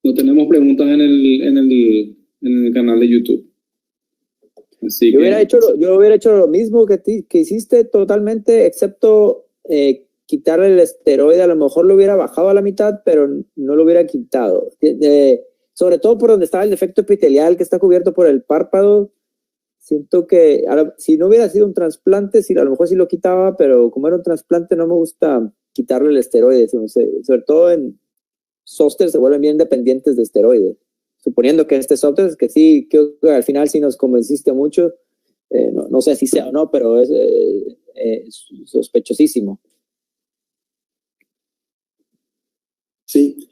No tenemos preguntas en el canal de YouTube. Así yo hubiera hecho lo mismo que hiciste totalmente, excepto quitarle el esteroide. A lo mejor lo hubiera bajado a la mitad, pero no lo hubiera quitado. Sobre todo por donde estaba el defecto epitelial que está cubierto por el párpado. Siento que si no hubiera sido un trasplante, a lo mejor sí lo quitaba, pero como era un trasplante no me gusta quitarle el esteroide. Sobre todo en zóster se vuelven bien dependientes de esteroides. Suponiendo que este software es que sí, que al final sí nos convenciste mucho, no sé si sea o no, pero es sospechosísimo. Sí,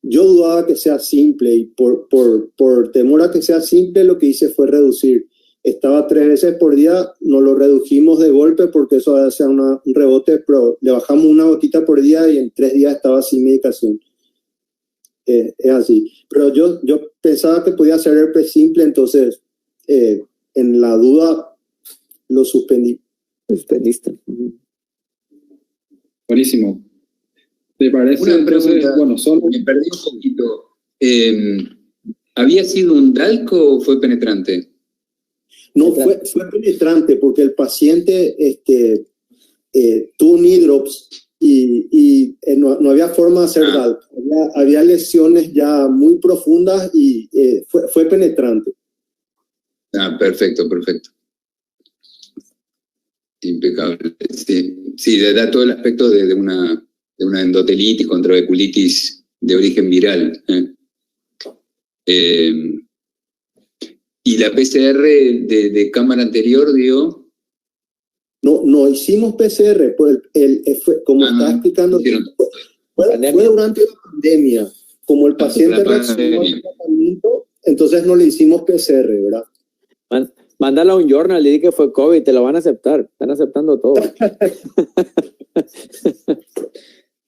yo dudaba que sea simple y por temor a que sea simple lo que hice fue reducir. Estaba 3 veces por día, no lo redujimos de golpe porque eso hace un rebote, pero le bajamos una gotita por día y en 3 días estaba sin medicación. Es así, pero yo pensaba que podía ser herpes simple, entonces en la duda lo suspendí. Suspendiste. Buenísimo. ¿Te parece? Una pregunta, bueno, me perdí un poquito. ¿Había sido un DALCO o fue penetrante? No, fue penetrante porque el paciente tuvo un hidrops y no había forma de hacer DALC. Había lesiones ya muy profundas y fue penetrante. Perfecto. Impecable. Sí, le da todo el aspecto de una endotelitis contra veculitis de origen viral. ¿Y la PCR de cámara anterior, dio? No hicimos PCR, como estaba explicando, fue durante la pandemia. Como el paciente reaccionó al tratamiento, entonces no le hicimos PCR, ¿verdad? Mándala a un journal y di que fue COVID, te lo van a aceptar. Están aceptando todo.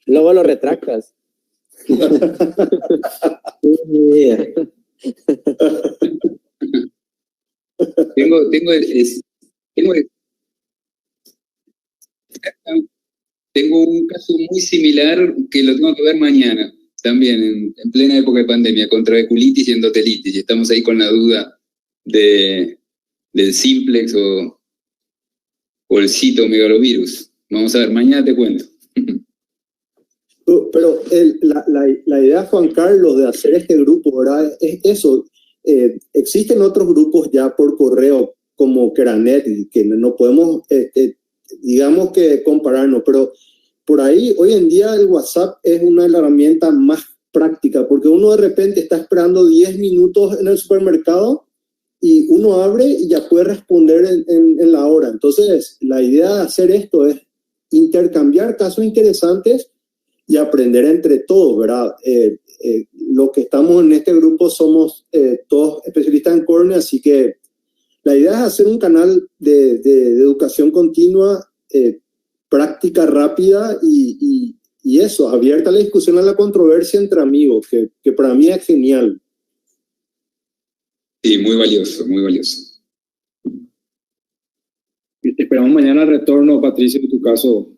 Luego lo retractas. Tengo un caso muy similar que lo tengo que ver mañana, también en plena época de pandemia, contra veculitis y endotelitis, y estamos ahí con la duda del simplex o el citomegalovirus. Vamos a ver, mañana te cuento. Pero la idea, Juan Carlos, de hacer este grupo, ¿verdad? Es eso. Existen otros grupos ya por correo, como Keranet, que no podemos, digamos que compararnos, pero por ahí, hoy en día el WhatsApp es una de las herramientas más prácticas, porque uno de repente está esperando 10 minutos en el supermercado y uno abre y ya puede responder en la hora. Entonces, la idea de hacer esto es intercambiar casos interesantes y aprender entre todos, ¿verdad? Los que estamos en este grupo somos todos especialistas en córnea, así que la idea es hacer un canal de educación continua, práctica rápida y eso, abierta a la discusión, a la controversia entre amigos, que para mí es genial. Sí, muy valioso, muy valioso. Esperamos mañana el retorno, Patricio, en tu caso.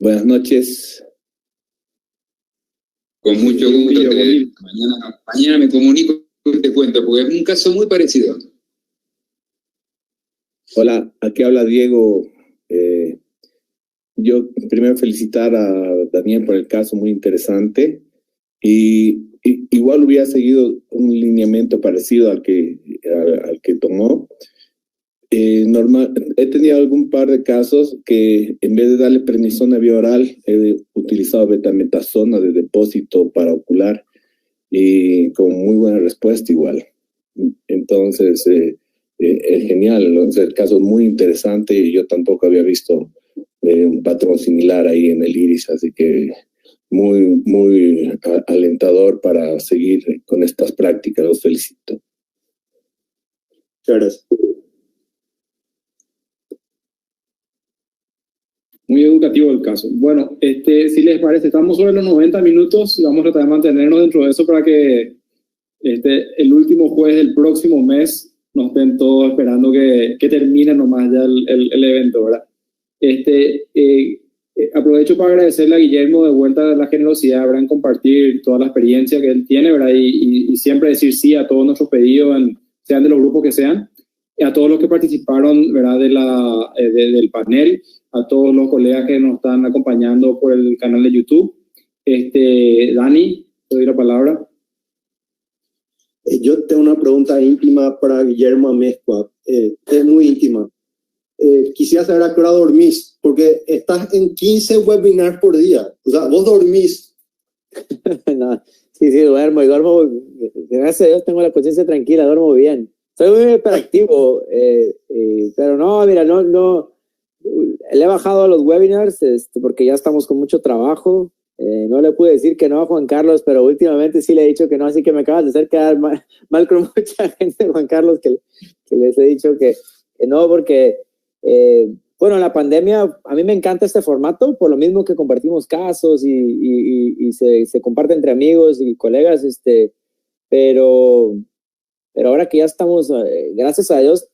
Buenas noches. Con mucho gusto. Mañana me comunico y te cuento, porque es un caso muy parecido. Hola, aquí habla Diego. Yo primero felicitar a Daniel por el caso, muy interesante. Y igual hubiera seguido un lineamiento parecido al que tomó. He tenido algún par de casos que en vez de darle prednisona vía oral he utilizado betametasona de depósito paraocular y con muy buena respuesta igual. Entonces es genial, el caso es muy interesante y yo tampoco había visto un patrón similar ahí en el iris, así que muy alentador para seguir con estas prácticas. Los felicito. Gracias. Muy educativo el caso. Bueno, si les parece, estamos sobre los 90 minutos y vamos a tratar de mantenernos dentro de eso para que el último jueves del próximo mes no estén todos esperando que termine nomás ya el evento, ¿verdad? Aprovecho para agradecerle a Guillermo de vuelta la generosidad, ¿verdad?, en compartir toda la experiencia que él tiene, ¿verdad? Y siempre decir sí a todos nuestros pedidos, sean de los grupos que sean, a todos los que participaron, ¿verdad?, del panel, a todos los colegas que nos están acompañando por el canal de YouTube. Dani, te doy la palabra. Yo tengo una pregunta íntima para Guillermo Amezcua. Es muy íntima. Quisiera saber a qué hora dormís, porque estás en 15 webinars por día. O sea, vos dormís. No, sí, duermo. Gracias a Dios tengo la conciencia tranquila, duermo bien. Soy muy hiperactivo, pero no, mira, no. Le he bajado a los webinars porque ya estamos con mucho trabajo. No le pude decir que no a Juan Carlos, pero últimamente sí le he dicho que no, así que me acabas de hacer quedar mal con mucha gente, Juan Carlos, que les he dicho que no, porque bueno, la pandemia, a mí me encanta este formato, por lo mismo que compartimos casos y se comparte entre amigos y colegas, pero ahora que ya estamos, gracias a Dios,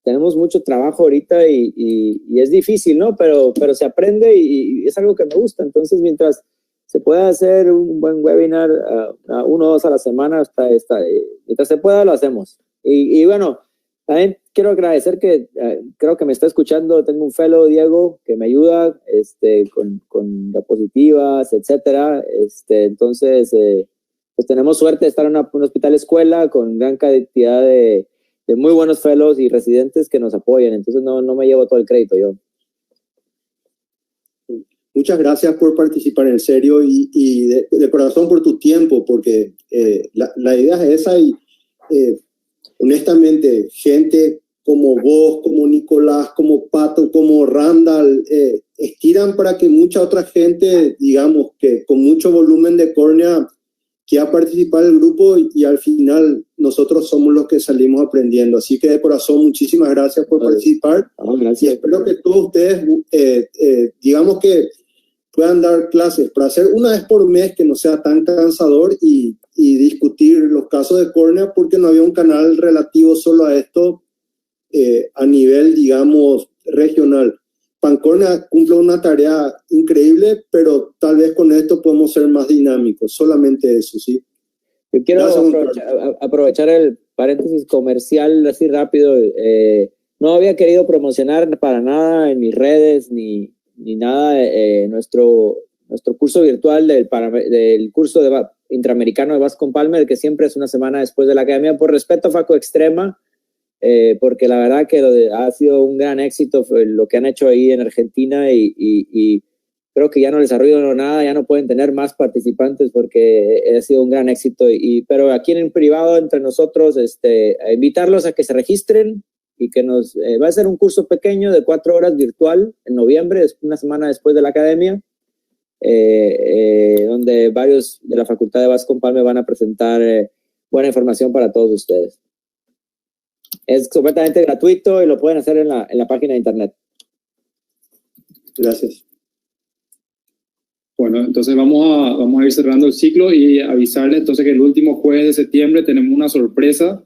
tenemos mucho trabajo ahorita y es difícil, ¿no? Pero se aprende y es algo que me gusta. Entonces, mientras se pueda hacer un buen webinar, 1 o 2 a la semana, mientras se pueda, lo hacemos. Y bueno, también quiero agradecer que creo que me está escuchando. Tengo un fellow, Diego, que me ayuda con diapositivas, etcétera. Entonces, pues tenemos suerte de estar en un hospital escuela con gran cantidad de muy buenos fellows y residentes que nos apoyan, entonces no me llevo todo el crédito yo. Muchas gracias por participar, en serio, y de corazón por tu tiempo, porque la idea es esa y honestamente, gente como vos, como Nicolás, como Pato, como Randall, estiran para que mucha otra gente, digamos, que con mucho volumen de córnea quiera participar del grupo y al final nosotros somos los que salimos aprendiendo. Así que de corazón, muchísimas gracias por participar. Gracias. Y espero que todos ustedes, digamos que puedan dar clases para hacer una vez por mes que no sea tan cansador y discutir los casos de córnea, porque no había un canal relativo solo a esto a nivel, digamos, regional. Pancornea cumple una tarea increíble, pero tal vez con esto podemos ser más dinámicos, solamente eso, ¿sí? Yo quiero aprovechar el paréntesis comercial así rápido. No había querido promocionar para nada en mis redes ni nada nuestro curso virtual del curso interamericano de Bascom Palmer, que siempre es una semana después de la academia, por respeto a Faco Extrema, porque la verdad que ha sido un gran éxito lo que han hecho ahí en Argentina y creo que ya no les arruino nada, ya no pueden tener más participantes porque ha sido un gran éxito, pero aquí en privado entre nosotros invitarlos a que se registren y que va a ser un curso pequeño de 4 horas virtual en noviembre, una semana después de la academia, donde varios de la Facultad de Bascom Palmer van a presentar buena información para todos ustedes. Es completamente gratuito y lo pueden hacer en la página de internet. Gracias. Bueno, entonces vamos a ir cerrando el ciclo y avisarles entonces que el último jueves de septiembre tenemos una sorpresa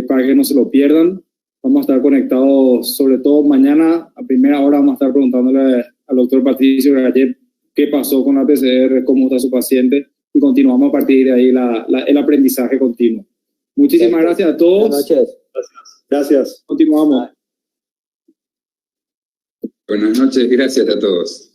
para que no se lo pierdan. Vamos a estar conectados, sobre todo mañana a primera hora vamos a estar preguntándole al doctor Patricio Gallet qué pasó con la PCR, cómo está su paciente, y continuamos a partir de ahí el aprendizaje continuo. Muchísimas gracias a todos. Buenas noches. Gracias. Continuamos. Buenas noches, gracias a todos.